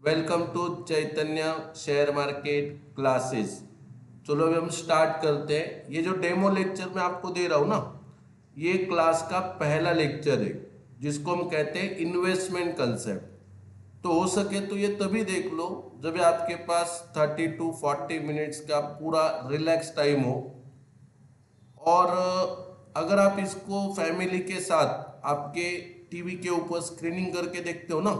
Welcome to Chaitanya share market classes. चलो अभी हम स्टार्ट करते हैं। ये जो डेमो लेक्चर मैं आपको दे रहा हूँ ना, ये क्लास का पहला लेक्चर है जिसको हम कहते हैं इन्वेस्टमेंट कंसेप्ट। तो हो सके तो ये तभी देख लो जब ये आपके पास 30 to 40 मिनट्स का पूरा रिलैक्स टाइम हो। और अगर आप इसको फैमिली के साथ आपके टीवी के ऊपर स्क्रीनिंग करके देखते हो ना,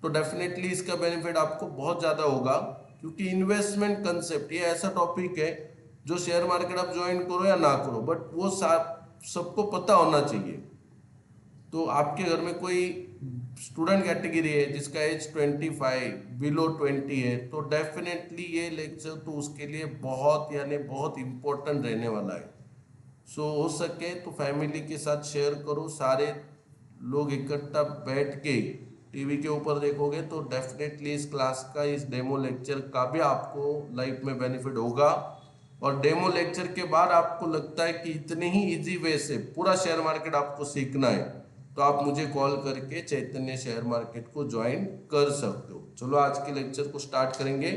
तो डेफिनेटली इसका बेनिफिट आपको बहुत ज़्यादा होगा। क्योंकि इन्वेस्टमेंट कंसेप्ट ये ऐसा टॉपिक है जो शेयर मार्केट आप ज्वाइन करो या ना करो, बट वो सबको पता होना चाहिए। तो आपके घर में कोई स्टूडेंट कैटेगरी है जिसका एज 25 बिलो 20 है, तो डेफिनेटली ये लेक्चर तो उसके लिए बहुत यानी बहुत इम्पोर्टेंट रहने वाला है। सो हो सके तो फैमिली के साथ शेयर करो। सारे लोग इकट्ठा बैठ के टीवी के ऊपर देखोगे तो डेफिनेटली इस क्लास का, इस डेमो लेक्चर का भी आपको लाइफ में बेनिफिट होगा। और डेमो लेक्चर के बाद आपको लगता है कि इतने ही इजी वे से पूरा शेयर मार्केट आपको सीखना है, तो आप मुझे कॉल करके चैतन्य शेयर मार्केट को ज्वाइन कर सकते हो। चलो आज के लेक्चर को स्टार्ट करेंगे।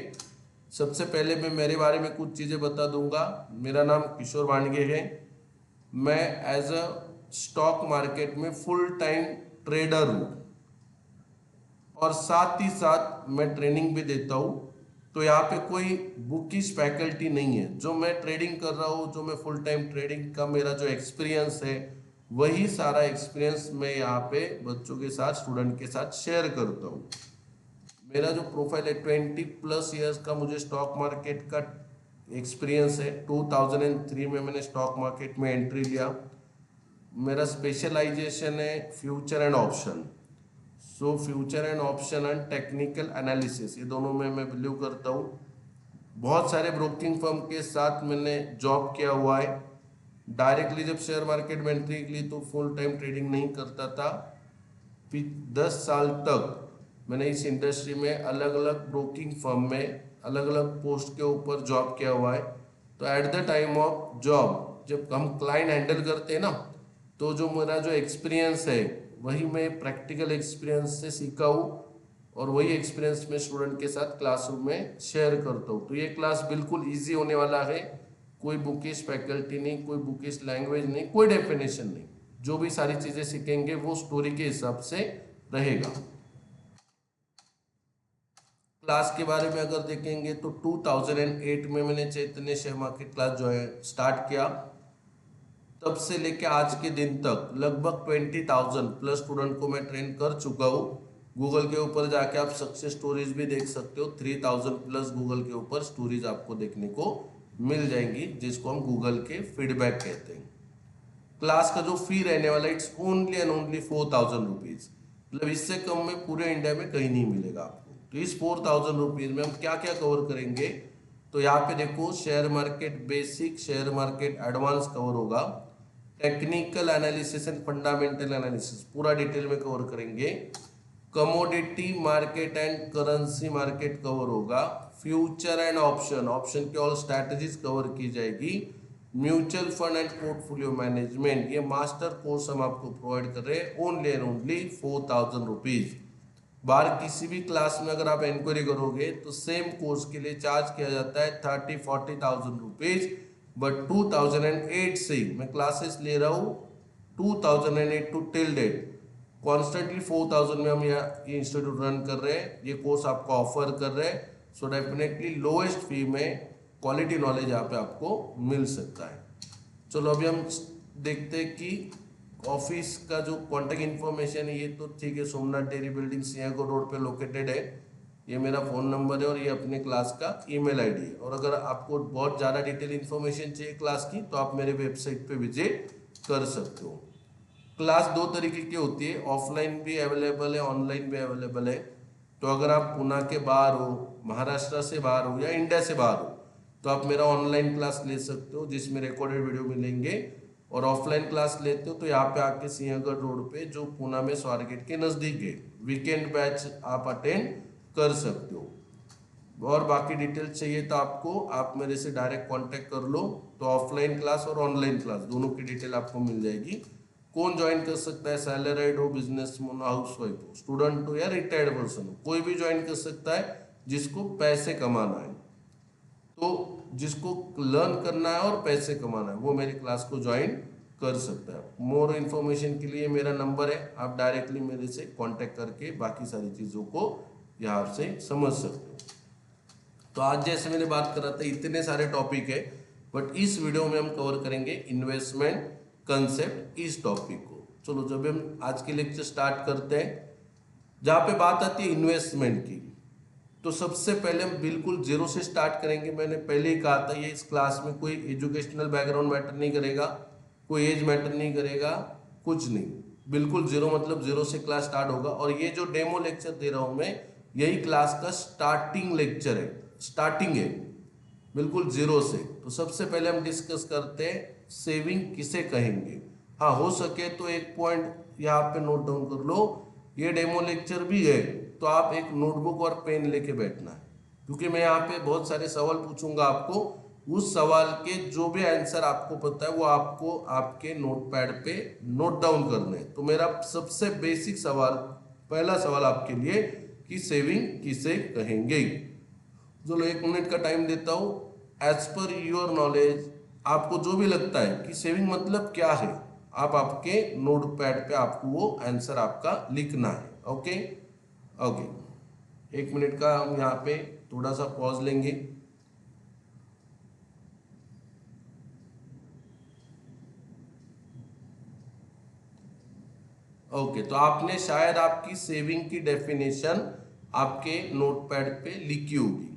सबसे पहले मैं मेरे बारे में कुछ चीज़ें बता दूंगा। मेरा नाम किशोर वाणगे है। मैं एज अ स्टॉक मार्केट में फुल टाइम ट्रेडर हूँ और साथ ही साथ मैं ट्रेनिंग भी देता हूँ। तो यहाँ पे कोई बुकिश फैकल्टी नहीं है। जो मैं ट्रेडिंग कर रहा हूँ, जो मैं फुल टाइम ट्रेडिंग का मेरा जो एक्सपीरियंस है, वही सारा एक्सपीरियंस मैं यहाँ पे बच्चों के साथ, स्टूडेंट के साथ शेयर करता हूँ। मेरा जो प्रोफाइल है 20+ ईयर्स का मुझे स्टॉक मार्केट का एक्सपीरियंस है। 2003 में मैंने स्टॉक मार्केट में एंट्री लिया। मेरा स्पेशलाइजेशन है future and option. So future and option and technical analysis, ये दोनों में मैं बिलीव करता हूँ। बहुत सारे ब्रोकिंग फर्म के साथ मैंने जॉब किया हुआ है। डायरेक्टली जब शेयर मार्केट में एंट्री के लिए तो फुल टाइम ट्रेडिंग नहीं करता था। फिर 10 साल तक मैंने इस इंडस्ट्री में अलग अलग ब्रोकिंग फर्म में अलग अलग पोस्ट के ऊपर जॉब किया हुआ है। तो at the time of job जब हम क्लाइंट हैंडल करते हैं ना, तो जो मेरा जो एक्सपीरियंस है वही मैं प्रैक्टिकल एक्सपीरियंस से सीखा हूँ और वही एक्सपीरियंस मैं स्टूडेंट के साथ क्लासरूम में शेयर करता हूँ। तो ये क्लास बिल्कुल ईजी होने वाला है। कोई बुकिश फैकल्टी नहीं, कोई बुकिश लैंग्वेज नहीं, कोई डेफिनेशन नहीं। जो भी सारी चीज़ें सीखेंगे वो स्टोरी के हिसाब से रहेगा। क्लास के बारे में अगर देखेंगे तो 2008 में मैंने चैतन्य शेयर मार्केट क्लास जो है स्टार्ट किया। तब से लेके आज के दिन तक लगभग 20,000+ स्टूडेंट को मैं ट्रेन कर चुका हूँ। गूगल के ऊपर जाके आप सक्सेस स्टोरीज भी देख सकते हो। 3,000+ गूगल के ऊपर स्टोरीज आपको देखने को मिल जाएंगी, जिसको हम गूगल के फीडबैक कहते हैं। क्लास का जो फी रहने वाला it's only and only 4,000 rupees. मतलब इससे कम में पूरे इंडिया में कहीं नहीं मिलेगा आपको। तो इस 4,000 रुपीज़ में हम क्या क्या कवर करेंगे, तो यहाँ पे देखो, share market basic, share market advance cover होगा, technical analysis and fundamental analysis पूरा डिटेल में कवर करेंगे, commodity market and currency market cover होगा, फ्यूचर एंड ऑप्शन, ऑप्शन की ऑल स्ट्रैटेजीज कवर की जाएगी, mutual fund and portfolio management, ये master course हम आपको प्रोवाइड कर रहे हैं ओनली एंड ओनली 4,000 रुपीज़। बाहर किसी भी क्लास में अगर आप इंक्वायरी करोगे तो सेम कोर्स के लिए चार्ज किया जाता है 30-40,000 रुपीज़। बट 2008 से मैं क्लासेस ले रहा हूँ, 2008 टू टिल डेट कॉन्स्टेंटली 4,000 में हम यहाँ ये इंस्टीट्यूट रन कर रहे हैं, ये कोर्स आपको ऑफर कर रहे हैं। सो डेफिनेटली लोएस्ट फी में क्वालिटी नॉलेज यहाँ पे आपको मिल सकता है। चलो अभी हम देखते हैं कि ऑफिस का जो कॉन्टैक्ट इन्फॉर्मेशन है, ये तो ठीक है, Somnath dairy building Sinhagad road पे लोकेटेड है। ये मेरा फ़ोन नंबर है और ये अपने क्लास का ईमेल आईडी है। और अगर आपको बहुत ज़्यादा डिटेल इन्फॉर्मेशन चाहिए क्लास की, तो आप मेरे वेबसाइट पे विजिट कर सकते हो। क्लास दो तरीके की होती है, ऑफलाइन भी अवेलेबल है, ऑनलाइन भी अवेलेबल है। तो अगर आप पुणे के बाहर हो, महाराष्ट्र से बाहर हो या इंडिया से बाहर हो, तो आप मेरा ऑनलाइन क्लास ले सकते हो जिसमें रिकॉर्डेड वीडियो मिलेंगे। और ऑफलाइन क्लास लेते हो तो यहाँ पे आके सिंहगढ़ रोड पे, जो पुणे में स्वारगेट के नज़दीक है, वीकेंड बैच आप अटेंड कर सकते हो। और बाकी डिटेल्स चाहिए तो आपको, आप मेरे से डायरेक्ट कांटेक्ट कर लो। तो ऑफलाइन क्लास और ऑनलाइन क्लास दोनों की डिटेल आपको मिल जाएगी। कौन ज्वाइन कर सकता है, सैलरीड हो, बिजनेसमैन हो, हाउसवाइफ हो, स्टूडेंट हो या रिटायर्ड पर्सन हो, कोई भी ज्वाइन कर सकता है जिसको पैसे कमाना है। तो जिसको लर्न करना है और पैसे कमाना है वो मेरी क्लास को ज्वाइन कर सकता है। मोर इन्फॉर्मेशन के लिए मेरा नंबर है, आप डायरेक्टली मेरे से कांटेक्ट करके बाकी सारी चीज़ों को यहाँ से समझ सकते हो। तो आज जैसे मैंने बात करा था इतने सारे टॉपिक है, बट इस वीडियो में हम कवर करेंगे इन्वेस्टमेंट कंसेप्ट, इस टॉपिक को। चलो जब हम आज के लेक्चर स्टार्ट करते हैं, जहाँ पे बात आती है इन्वेस्टमेंट की, तो सबसे पहले हम बिल्कुल जीरो से स्टार्ट करेंगे। मैंने पहले ही कहा था ये इस क्लास में कोई एजुकेशनल बैकग्राउंड मैटर नहीं करेगा, कोई एज मैटर नहीं करेगा, कुछ नहीं, बिल्कुल जीरो, मतलब जीरो से क्लास स्टार्ट होगा। और ये जो डेमो लेक्चर दे रहा हूँ मैं, यही क्लास का स्टार्टिंग लेक्चर है, स्टार्टिंग है बिल्कुल जीरो से। तो सबसे पहले हम डिस्कस करते हैं सेविंग किसे कहेंगे। हाँ, हो सके तो एक पॉइंट यहाँ पे नोट डाउन कर लो, ये डेमो लेक्चर भी है तो आप एक नोटबुक और पेन लेके बैठना है, क्योंकि मैं यहाँ पे बहुत सारे सवाल पूछूंगा आपको। उस सवाल के जो भी आंसर आपको पता है वो आपको आपके नोटपैड पे नोट डाउन करने हैं। तो मेरा सबसे बेसिक सवाल, पहला सवाल आपके लिए कि सेविंग किसे कहेंगे। चलो 1 मिनट का टाइम देता हूँ। एज पर योर नॉलेज आपको जो भी लगता है कि सेविंग मतलब क्या है, आप आपके नोटपैड पे आपको वो आंसर आपका लिखना है। ओके ओके, 1 मिनट का हम यहाँ पे थोड़ा सा पॉज लेंगे। ओके, तो आपने शायद आपकी सेविंग की डेफिनेशन आपके नोटपैड पे लिखी होगी।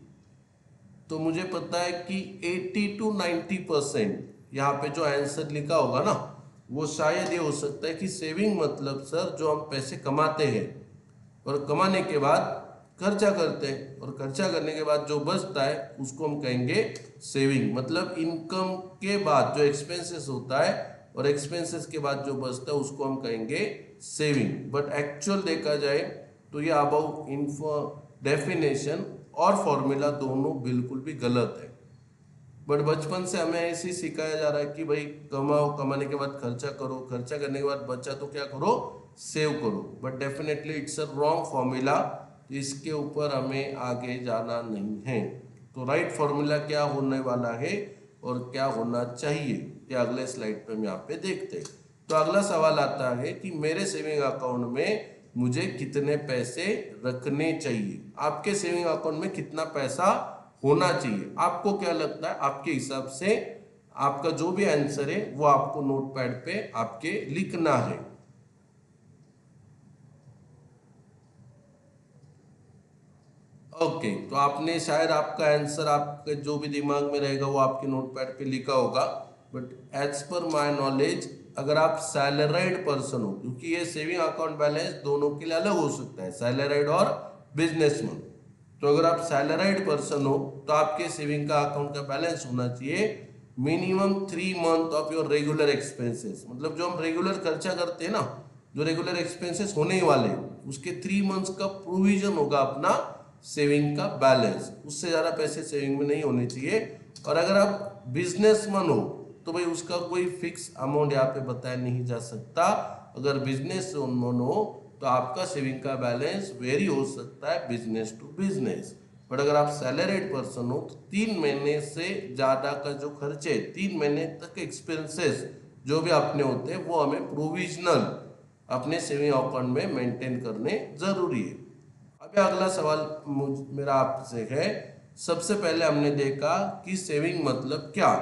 तो मुझे पता है कि 80 to 90% यहाँ पे जो आंसर लिखा होगा ना, वो शायद ये हो सकता है कि सेविंग मतलब सर जो हम पैसे कमाते हैं और कमाने के बाद खर्चा करते हैं, और खर्चा करने के बाद जो बचता है उसको हम कहेंगे सेविंग। मतलब इनकम के बाद जो एक्सपेंसेस होता है और एक्सपेंसेस के बाद जो बचता है उसको हम कहेंगे सेविंग। बट एक्चुअल देखा जाए तो ये अबाउ इन्फो डेफिनेशन और फॉर्मूला दोनों बिल्कुल भी गलत है। बट बचपन से हमें ऐसे ही सिखाया जा रहा है कि भाई कमाओ, कमाने के बाद खर्चा करो, खर्चा करने के बाद बचा तो क्या करो, सेव करो। But definitely it's a wrong formula, तो इसके ऊपर हमें आगे जाना नहीं है। तो राइट फॉर्मूला क्या होने वाला है और क्या होना चाहिए ये अगले स्लाइड पे हम यहाँ पे देखते हैं। तो अगला सवाल आता है कि मेरे सेविंग अकाउंट में मुझे कितने पैसे रखने चाहिए। आपके सेविंग अकाउंट में कितना पैसा होना चाहिए, आपको क्या लगता है, आपके हिसाब से आपका जो भी आंसर है वो आपको नोटपैड पे आपके लिखना है। ओके, तो आपने शायद आपका आंसर आपके जो भी दिमाग में रहेगा वो आपके नोटपैड पे लिखा होगा। But as per my knowledge अगर आप सैलराइड पर्सन हो, क्योंकि ये सेविंग अकाउंट बैलेंस दोनों के लिए अलग हो सकता है, सैलराइड और बिजनेसमैन। तो अगर आप सैलराइड पर्सन हो तो आपके सेविंग का अकाउंट का बैलेंस होना चाहिए minimum 3 month of your regular expenses. मतलब जो हम रेगुलर खर्चा करते हैं ना, जो रेगुलर एक्सपेंसेस होने ही वाले उसके 3 मंथ्स का प्रोविजन होगा अपना सेविंग का बैलेंस। उससे ज़्यादा पैसे सेविंग में नहीं होने चाहिए। और अगर आप बिजनेसमैन हो तो भाई उसका कोई फिक्स अमाउंट यहाँ पे बताया नहीं जा सकता। अगर बिजनेसमैन हो तो आपका सेविंग का बैलेंस वेरी हो सकता है बिजनेस टू बिजनेस। बट अगर आप सैलरीड पर्सन हो तो 3 महीने से ज़्यादा का जो खर्चे, 3 महीने तक एक्सपेंसेस जो भी अपने होते हैं वो हमें प्रोविजनल अपने सेविंग अकाउंट में मेंटेन करने जरूरी है। अभी अगला सवाल मेरा आपसे है। सबसे पहले हमने देखा कि सेविंग मतलब क्या।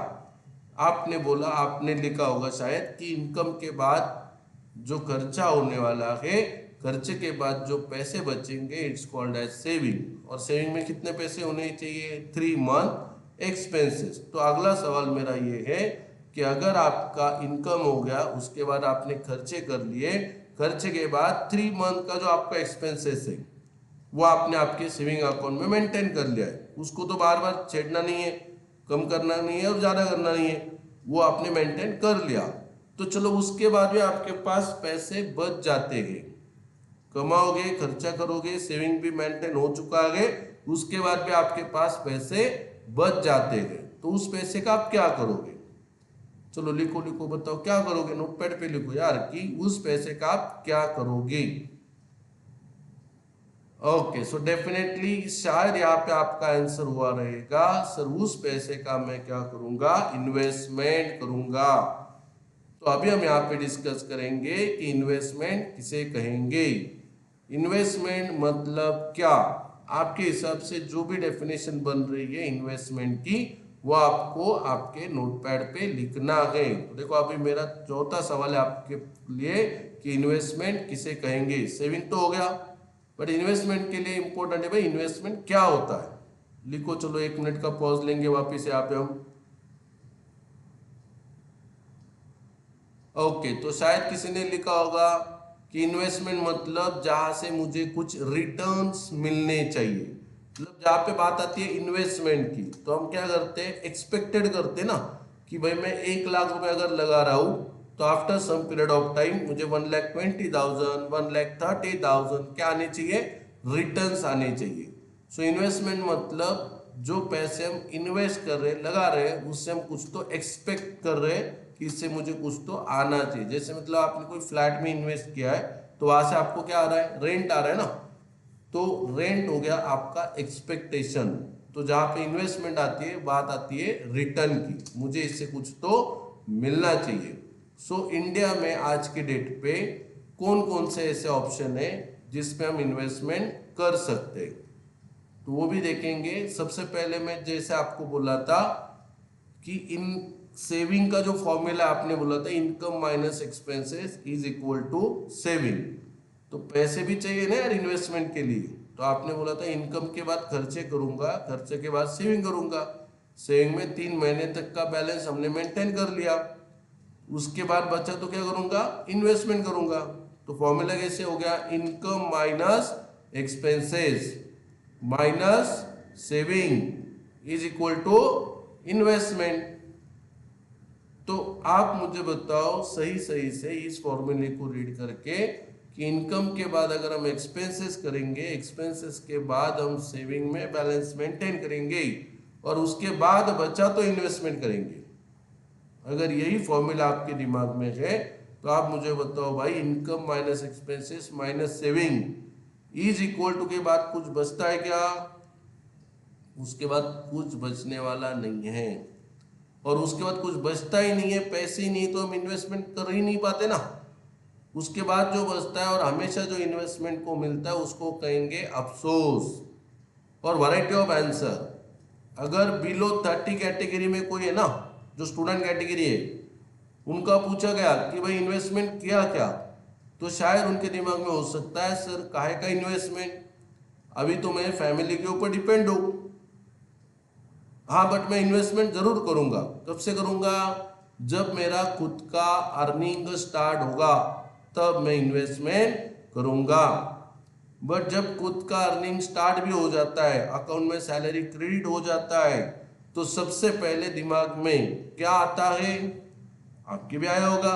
आपने बोला, आपने लिखा होगा शायद कि इनकम के बाद जो खर्चा होने वाला है, खर्चे के बाद जो पैसे बचेंगे इट्स कॉल्ड एज सेविंग। और सेविंग में कितने पैसे होने चाहिए, 3 मंथ एक्सपेंसेस। तो अगला सवाल मेरा ये है कि अगर आपका इनकम हो गया, उसके बाद आपने खर्चे कर लिए, खर्चे के बाद 3 मंथ का जो आपका एक्सपेंसेस है वो आपने आपके सेविंग अकाउंट में मेंटेन कर लिया है, उसको तो बार बार छेड़ना नहीं है, कम करना नहीं है और ज़्यादा करना नहीं है, वो आपने मेंटेन कर लिया। तो चलो उसके बाद भी आपके पास पैसे बच जाते हैं, कमाओगे, खर्चा करोगे, सेविंग भी मेंटेन हो चुका है, उसके बाद भी आपके पास पैसे बच जाते हैं, तो उस पैसे का आप क्या करोगे। चलो लिखो लिखो, बताओ क्या करोगे, नोटपैड पे लिखो यार कि उस पैसे का आप क्या करोगे। ओके, सो डेफिनेटली शायद यहाँ पे आपका आंसर हुआ रहेगा सर उस पैसे का मैं क्या करूंगा, इन्वेस्टमेंट करूंगा। तो अभी हम यहाँ पे डिस्कस करेंगे कि इन्वेस्टमेंट किसे कहेंगे। इन्वेस्टमेंट मतलब क्या, आपके हिसाब से जो भी डेफिनेशन बन रही है इन्वेस्टमेंट की वो आपको आपके नोटपैड पे लिखना है। तो देखो अभी मेरा चौथा सवाल है आपके लिए कि इन्वेस्टमेंट किसे कहेंगे। सेविंग तो हो गया, बट इन्वेस्टमेंट के लिए इंपॉर्टेंट है भाई इन्वेस्टमेंट क्या होता है। लिखो, चलो 1 मिनट का पॉज लेंगे, वापिस यहाँ पे हम। ओके, तो शायद किसी ने लिखा होगा कि इन्वेस्टमेंट मतलब जहां से मुझे कुछ रिटर्न्स मिलने चाहिए। मतलब जहां पे बात आती है इन्वेस्टमेंट की तो हम क्या करते हैं, एक्सपेक्टेड करते हैं ना कि भाई मैं 1 लाख रुपए अगर लगा रहा हूं तो after some period of time मुझे 1,20,000 1,30,000 क्या आने चाहिए, रिटर्न्स आने चाहिए। सो इन्वेस्टमेंट मतलब जो पैसे हम इन्वेस्ट कर रहे हैं, लगा रहे हैं, उससे हम कुछ तो एक्सपेक्ट कर रहे हैं कि इससे मुझे कुछ तो आना चाहिए। जैसे मतलब आपने कोई फ्लैट में इन्वेस्ट किया है तो वहां से आपको क्या आ रहा है, रेंट आ रहा है ना, तो रेंट हो गया आपका एक्सपेक्टेशन। तो जहां पे इन्वेस्टमेंट आती है, बात आती है रिटर्न की, मुझे इससे कुछ तो मिलना चाहिए। सो इंडिया में आज के डेट पे कौन कौन से ऐसे ऑप्शन है जिसपे हम इन्वेस्टमेंट कर सकते हैं, तो वो भी देखेंगे। सबसे पहले मैं जैसे आपको बोला था कि इन सेविंग का जो फॉर्मूला आपने बोला था, income minus expenses is equal to saving. तो पैसे भी चाहिए ना यार इन्वेस्टमेंट के लिए, तो आपने बोला था इनकम के बाद खर्चे करूंगा, खर्चे के बाद सेविंग करूंगा। सेविंग में 3 महीने तक का बैलेंस हमने मेंटेन कर लिया, उसके बाद बचा तो क्या करूंगा, इन्वेस्टमेंट करूंगा। तो फॉर्मूला कैसे हो गया, income minus expenses minus saving is equal to investment. तो आप मुझे बताओ सही सही से इस फॉर्मूले को रीड करके कि इनकम के बाद अगर हम एक्सपेंसेस करेंगे, एक्सपेंसेस के बाद हम सेविंग में बैलेंस मेंटेन करेंगे और उसके बाद बचा तो इन्वेस्टमेंट करेंगे। अगर यही फॉर्मूला आपके दिमाग में है तो आप मुझे बताओ भाई income minus expenses minus saving is equal to के बाद कुछ बचता है क्या, उसके बाद कुछ बचने वाला नहीं है। और उसके बाद कुछ बचता ही नहीं है, पैसे ही नहीं, तो हम इन्वेस्टमेंट कर ही नहीं पाते ना। उसके बाद जो बचता है और हमेशा जो इन्वेस्टमेंट को मिलता है उसको कहेंगे अफसोस। और वैरायटी ऑफ आंसर, अगर बिलो 30 कैटेगरी में कोई है ना, जो स्टूडेंट कैटेगरी है, उनका पूछा गया कि भाई इन्वेस्टमेंट किया क्या, तो शायद उनके दिमाग में हो सकता है सर काहे का इन्वेस्टमेंट, अभी तो मैं फैमिली के ऊपर डिपेंड हूं। हाँ बट मैं इन्वेस्टमेंट जरूर करूंगा, कब से करूंगा, जब मेरा खुद का अर्निंग स्टार्ट होगा तब मैं इन्वेस्टमेंट करूंगा। बट जब खुद का अर्निंग स्टार्ट भी हो जाता है, अकाउंट में सैलरी क्रेडिट हो जाता है, तो सबसे पहले दिमाग में क्या आता है, आपके भी आया होगा,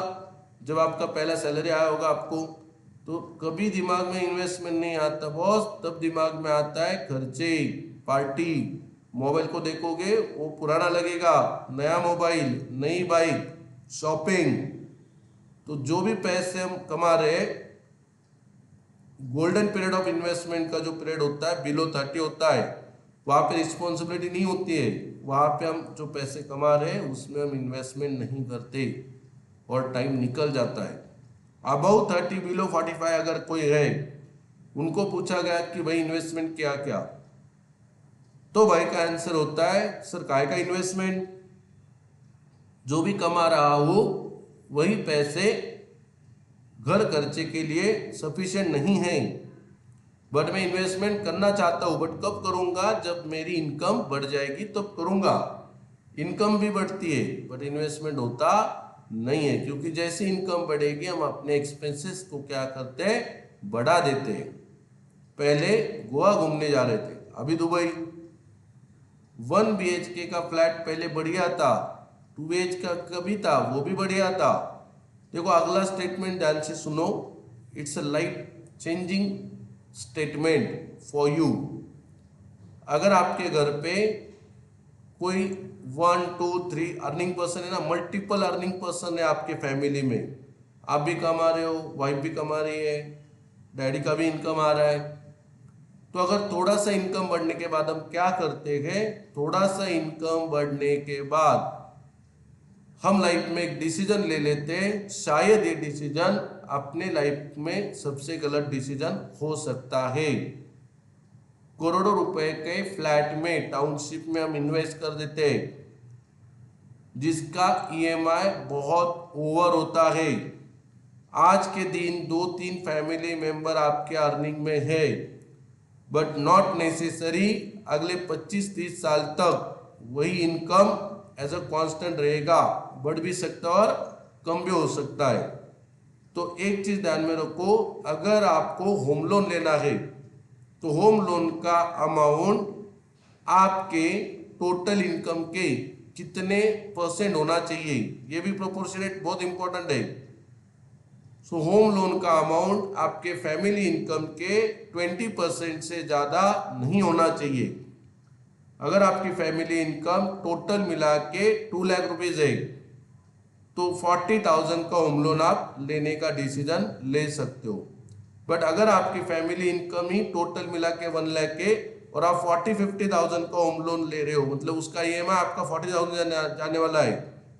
जब आपका पहला सैलरी आया होगा आपको, तो कभी दिमाग में इन्वेस्टमेंट नहीं आता बॉस, तब दिमाग में आता है खर्चे, पार्टी। मोबाइल को देखोगे वो पुराना लगेगा, नया मोबाइल, नई बाइक, शॉपिंग। तो जो भी पैसे हम कमा रहे हैं, गोल्डन पीरियड ऑफ इन्वेस्टमेंट का जो पीरियड होता है बिलो 30 होता है, वहां पे रिस्पॉन्सिबिलिटी नहीं होती है, वहां पे हम जो पैसे कमा रहे हैं उसमें हम इन्वेस्टमेंट नहीं करते और टाइम निकल जाता है। अबाउ 30 बिलो 45 अगर कोई है, उनको पूछा गया कि भाई इन्वेस्टमेंट क्या क्या, तो भाई का आंसर होता है सर काय का इन्वेस्टमेंट, जो भी कमा रहा हो वही पैसे घर खर्चे के लिए सफिशिएंट नहीं है, बट मैं इन्वेस्टमेंट करना चाहता हूं, बट कब करूंगा, जब मेरी इनकम बढ़ जाएगी तब करूंगा। इनकम भी बढ़ती है बट इन्वेस्टमेंट होता नहीं है, क्योंकि जैसी इनकम बढ़ेगी हम अपने एक्सपेंसेस को क्या करते हैं, बढ़ा देते हैं। पहले गोवा घूमने जा रहे थे, अभी दुबई। 1 BHK का फ्लैट पहले बढ़िया था, 2 BHK का कभी था वो भी बढ़िया था। देखो अगला स्टेटमेंट ध्यान से सुनो, it's a life changing statement for you. अगर आपके घर पे कोई 1 2 3 अर्निंग पर्सन है ना, मल्टीपल अर्निंग पर्सन है आपके फैमिली में, आप भी कमा रहे हो, वाइफ भी कमा रही है, डैडी का भी इनकम आ रहा है, तो अगर थोड़ा सा इनकम बढ़ने के बाद हम क्या करते हैं, थोड़ा सा इनकम बढ़ने के बाद हम लाइफ में एक डिसीजन ले लेते हैं, शायद ये डिसीजन अपने लाइफ में सबसे गलत डिसीजन हो सकता है। करोड़ों रुपए के फ्लैट में, टाउनशिप में हम इन्वेस्ट कर देते हैं, जिसका ईएमआई बहुत ओवर होता है। आज के दिन 2-3 फैमिली मेंबर आपके अर्निंग में है, बट नॉट नेसेसरी अगले 25-30 साल तक वही इनकम एज अ कांस्टेंट रहेगा, बढ़ भी सकता है और कम भी हो सकता है। तो एक चीज ध्यान में रखो, अगर आपको होम लोन लेना है तो होम लोन का अमाउंट आपके टोटल इनकम के कितने % होना चाहिए, ये भी प्रोपोर्शनेट बहुत इंपॉर्टेंट है। सो होम लोन का अमाउंट आपके फैमिली इनकम के 20% से ज़्यादा नहीं होना चाहिए। अगर आपकी फैमिली इनकम टोटल मिला के 2 लाख रुपीज है तो 40,000 का होम लोन आप लेने का डिसीजन ले सकते हो। बट अगर आपकी फैमिली इनकम ही टोटल मिला के 1 लाख के और आप 40-50,000 का होम लोन ले रहे हो, मतलब उसका ईएमआई आपका 40,000 जाने वाला है,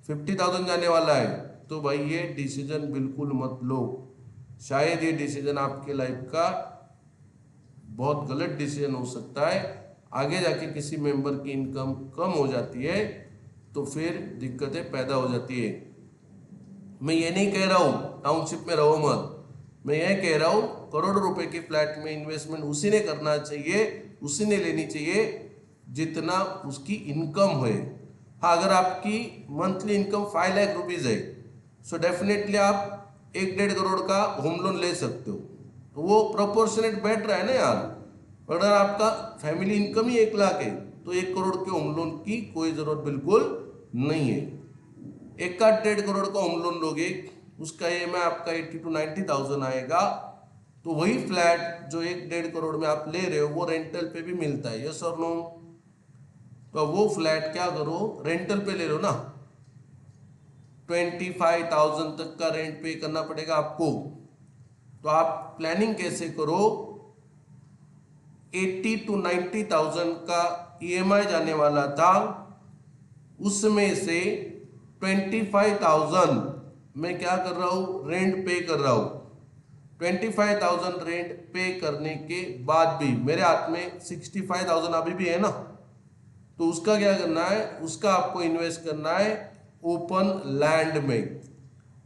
50,000 जाने वाला है, तो भाई ये डिसीजन बिल्कुल मत लो। शायद ये डिसीजन आपके लाइफ का बहुत गलत डिसीजन हो सकता है। आगे जाके किसी मेंबर की इनकम कम हो जाती है तो फिर दिक्कतें पैदा हो जाती है। मैं ये नहीं कह रहा हूँ टाउनशिप में रहो मत, मैं ये कह रहा हूँ करोड़ों रुपए के फ्लैट में इन्वेस्टमेंट उसी ने करना चाहिए, उसी ने लेनी चाहिए जितना उसकी इनकम है। हाँ, अगर आपकी मंथली इनकम 5 लाख रुपीज है सो डेफिनेटली आप 1-1.5 करोड़ का होम लोन ले सकते हो, तो वो प्रोपोर्शनेट बेटर है ना यार। अगर आपका फैमिली इनकम ही 1 लाख है तो 1 करोड़ के होम लोन की कोई जरूरत बिल्कुल नहीं है। 1-1.5 करोड़ का होम लोन लोगे, उसका ईएमआई आपका 80,000-90,000 आएगा, तो वही फ्लैट जो 1-1.5 करोड़ में आप ले रहे हो वो रेंटल पे भी मिलता है, यस और नो? तो वो फ्लैट क्या करो, रेंटल पे ले लो ना, 25,000 तक का रेंट पे करना पड़ेगा आपको। तो आप प्लानिंग कैसे करो, 80,000-90,000 का ईएमआई जाने वाला था, उसमें से 25,000 मैं क्या कर रहा हूँ, रेंट पे कर रहा हूँ। 25,000 रेंट पे करने के बाद भी मेरे हाथ में 65,000 अभी भी है ना, तो उसका क्या करना है, उसका आपको इन्वेस्ट करना है ओपन लैंड में।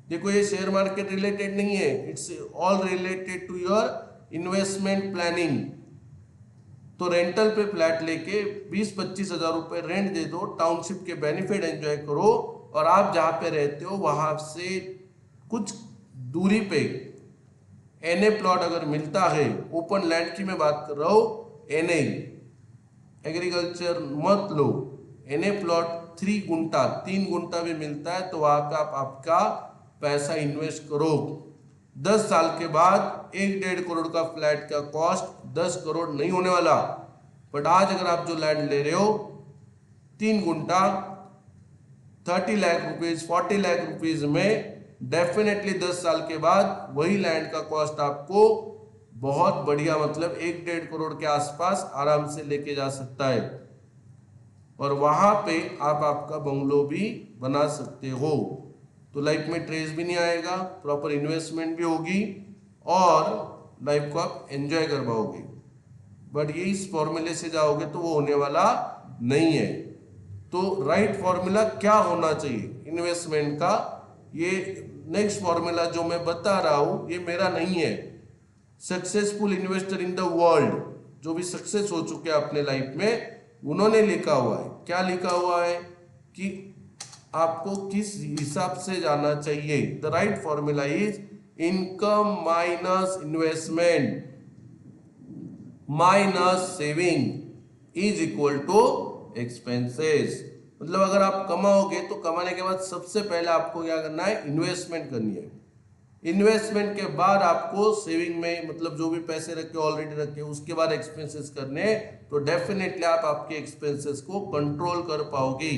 देखो ये शेयर मार्केट रिलेटेड नहीं है, it's all related to your investment planning. तो रेंटल पे फ्लैट लेके 20-25 हजार रुपए रेंट दे दो, टाउनशिप के बेनिफिट एंजॉय करो, और आप जहाँ पे रहते हो वहां से कुछ दूरी पे एनए प्लॉट अगर मिलता है, ओपन लैंड की मैं बात कर रहा हूँ, एनए एग्रीकल्चर मत लो, एनए प्लॉट 3 गुंटा 3 गुंटा भी मिलता है, तो वहां पे आप आपका पैसा इन्वेस्ट करो। 10 साल के बाद 1-1.5 करोड़ का फ्लैट का कॉस्ट 10 करोड़ नहीं होने वाला। बट आज अगर आप जो लैंड ले रहे हो 3 गुंटा 30 लाख रुपीज 40 लाख रुपीज में, डेफिनेटली 10 साल के बाद वही लैंड का कॉस्ट आपको बहुत बढ़िया, मतलब 1-1.5 करोड़ के आसपास आराम से लेके जा सकता है, और वहां पे आप आपका बंगलो भी बना सकते हो। तो लाइफ में ट्रेस भी नहीं आएगा, प्रॉपर इन्वेस्टमेंट भी होगी और लाइफ को आप एंजॉय कर पाओगे। बट ये इस फॉर्मूले से जाओगे तो वो होने वाला नहीं है। तो राइट फॉर्मूला क्या होना चाहिए इन्वेस्टमेंट का, ये नेक्स्ट फॉर्मूला जो मैं बता रहा हूं ये मेरा नहीं है, successful investor in the world जो भी सक्सेस हो चुके हैं अपने लाइफ में उन्होंने लिखा हुआ है। क्या लिखा हुआ है कि आपको किस हिसाब से जाना चाहिए। The right formula is income minus investment minus saving is equal to expenses. मतलब अगर आप कमाओगे तो कमाने के बाद सबसे पहले आपको क्या करना है, इन्वेस्टमेंट करनी है। इन्वेस्टमेंट के बाद आपको सेविंग में, मतलब जो भी पैसे रखे ऑलरेडी रखे उसके बाद एक्सपेंसेस करने, तो डेफिनेटली आप आपके एक्सपेंसेस को कंट्रोल कर पाओगे।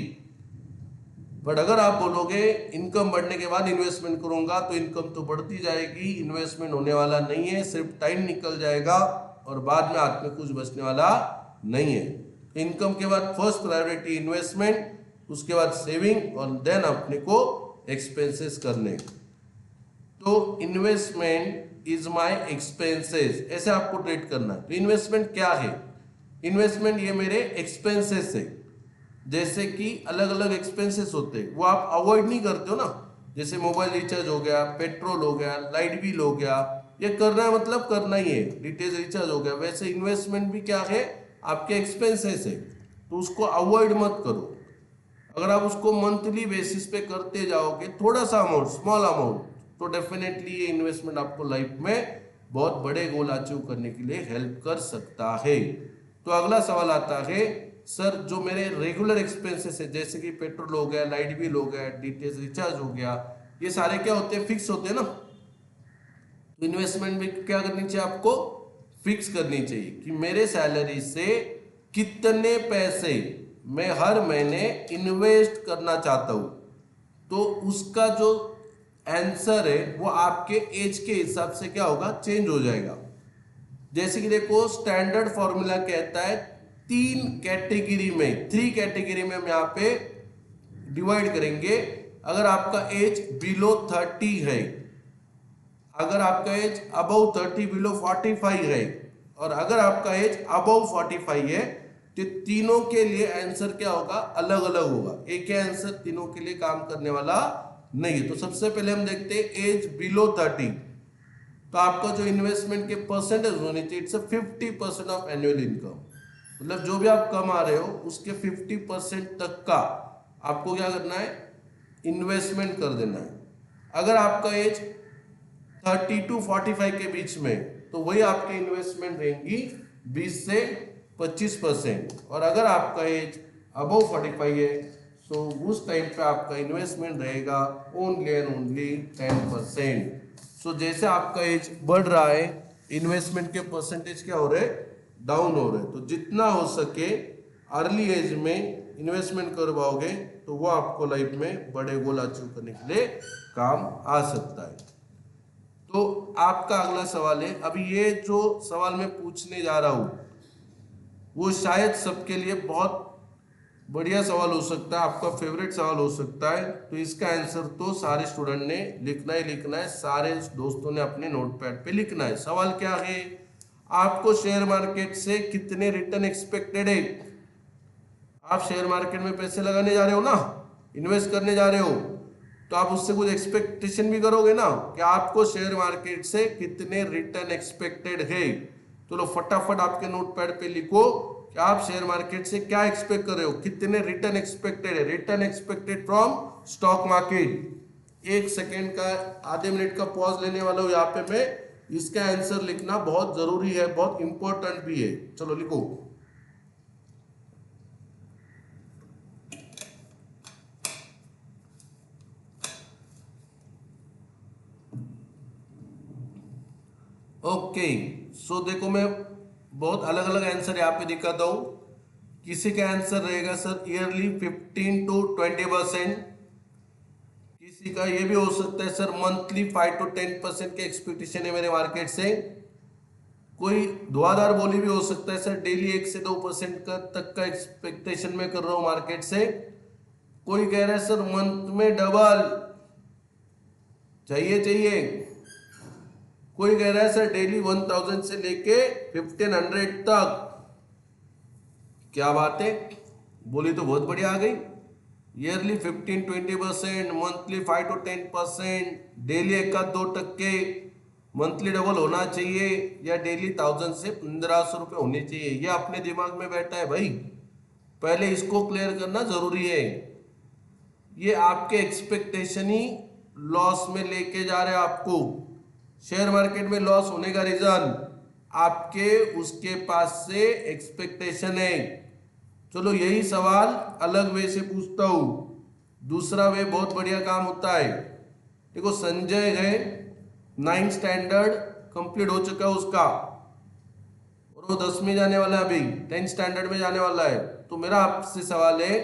बट अगर आप बोलोगे इनकम बढ़ने के बाद इन्वेस्टमेंट करूंगा, तो इनकम तो बढ़ती जाएगी, इन्वेस्टमेंट होने वाला नहीं है, सिर्फ टाइम निकल जाएगा और बाद में हाथ में कुछ बचने वाला नहीं है। इनकम के बाद फर्स्ट प्रायोरिटी इन्वेस्टमेंट, उसके बाद सेविंग और देन अपने को एक्सपेंसेस करने। तो इन्वेस्टमेंट इज माय एक्सपेंसेस, ऐसे आपको ट्रीट करना है। तो इन्वेस्टमेंट क्या है? इन्वेस्टमेंट ये मेरे एक्सपेंसेस है। जैसे कि अलग अलग एक्सपेंसेस होते हैं, वो आप अवॉइड नहीं करते हो ना, जैसे मोबाइल रिचार्ज हो गया, पेट्रोल हो गया, लाइट बिल हो गया, ये करना है मतलब करना ही है, डीटीएच रिचार्ज हो गया। वैसे इन्वेस्टमेंट भी क्या है? आपके एक्सपेंसेस है, तो उसको अवॉइड मत करो। अगर आप उसको मंथली बेसिस पे करते जाओगे, थोड़ा सा अमाउंट, स्मॉल अमाउंट, तो डेफिनेटली ये इन्वेस्टमेंट आपको लाइफ में बहुत बड़े गोल अचीव करने के लिए हेल्प कर सकता है। तो अगला सवाल आता है, सर जो मेरे रेगुलर एक्सपेंसेस है, जैसे कि पेट्रोल हो गया, लाइट बिल हो गया, डीटीएच रिचार्ज हो गया, ये सारे क्या होते हैं? फिक्स होते हैं ना। तो इन्वेस्टमेंट भी क्या करनी चाहिए आपको? फिक्स करनी चाहिए कि मेरे सैलरी से कितने पैसे मैं हर महीने इन्वेस्ट करना चाहता हूं। तो उसका जो आंसर है वो आपके एज के हिसाब से क्या होगा? चेंज हो जाएगा। जैसे कि देखो, स्टैंडर्ड फॉर्मूला कहता है 3 कैटेगरी में हम यहाँ पे डिवाइड करेंगे। अगर आपका एज बिलो 30 है, अगर आपका एज अबव 30 बिलो 45 है, और अगर आपका एज अबव 45 है, तो तीनों के लिए आंसर क्या होगा? अलग अलग होगा। एक ही आंसर तीनों के लिए काम करने वाला नहीं है। तो सबसे पहले हम देखते हैं एज बिलो 30। तो आपका जो इन्वेस्टमेंट के परसेंटेज होने चाहिए, इट्स 50% ऑफ एनुअल इनकम। मतलब जो भी आप कमा रहे हो उसके 50% तक का आपको क्या करना है? इन्वेस्टमेंट कर देना है। अगर आपका एज 30 टू 45 के बीच में, तो वही आपकी इन्वेस्टमेंट रहेंगी 20 से 25%। और अगर आपका एज अबव 45 है, तो उस टाइम पे आपका इन्वेस्टमेंट रहेगा ओनली एंड ओनली 10%। सो जैसे आपका एज बढ़ रहा है, इन्वेस्टमेंट के परसेंटेज क्या हो रहे हैं? डाउन हो रहे हैं। तो जितना हो सके अर्ली एज में इन्वेस्टमेंट कर पाओगे, तो वो आपको लाइफ में बड़े गोल अचीव करने के लिए काम आ सकता है। तो आपका अगला सवाल है, अभी ये जो सवाल मैं पूछने जा रहा हूं वो शायद सबके लिए बहुत बढ़िया सवाल हो सकता है, आपका फेवरेट सवाल हो सकता है। तो इसका आंसर तो सारे स्टूडेंट ने लिखना ही लिखना है, सारे दोस्तों ने अपने नोटपैड पे लिखना है। सवाल क्या है? आपको शेयर मार्केट से कितने रिटर्न एक्सपेक्टेड है? आप शेयर मार्केट में पैसे लगाने जा रहे हो ना, इन्वेस्ट करने जा रहे हो, तो आप उससे कुछ एक्सपेक्टेशन भी करोगे ना कि आपको शेयर मार्केट से कितने रिटर्न एक्सपेक्टेड है। तो लो फटाफट आपके नोटपैड पे लिखो कि आप शेयर मार्केट से क्या एक्सपेक्ट कर रहे हो, कितने रिटर्न एक्सपेक्टेड है। Return expected from stock market. 1 second का, आधे मिनट का पॉज लेने वाला हूं यहाँ पे मैं। इसका आंसर लिखना बहुत जरूरी है, बहुत इंपॉर्टेंट भी है। चलो लिखो। ओके, सो देखो मैं बहुत अलग अलग आंसर यहाँ पे दिखाता हूँ। किसी का आंसर रहेगा सर ईयरली 15 टू 20%, किसी का ये भी हो सकता है सर मंथली 5 टू 10% के एक्सपेक्टेशन है मेरे मार्केट से। कोई धुआंधार बोली भी हो सकता है सर डेली 1 से 2% का तक का एक्सपेक्टेशन में कर रहा हूँ मार्केट से। कोई कह रहा है सर मंथ में डबल चाहिए। कोई कह रहा है सर डेली 1000 से लेके 1500 तक। क्या बात है, बोली तो बहुत बढ़िया आ गई। Yearly 15-20%, monthly 5 to 10%, daily 1-2%, monthly double होना चाहिए, या डेली 1000 से 1500 रुपये होने चाहिए। यह अपने दिमाग में बैठा है भाई, पहले इसको क्लियर करना जरूरी है। ये आपके एक्सपेक्टेशन ही लॉस में लेके जा रहे हैं आपको। शेयर मार्केट में लॉस होने का रीजन आपके उसके पास से एक्सपेक्टेशन है। चलो यही सवाल अलग वे से पूछता हूं। दूसरा वे बहुत बढ़िया काम होता है। देखो संजय है, 9th स्टैंडर्ड कंप्लीट हो चुका है उसका, और वो 10वीं जाने वाला है, अभी 10th स्टैंडर्ड में जाने वाला है। तो मेरा आपसे सवाल है,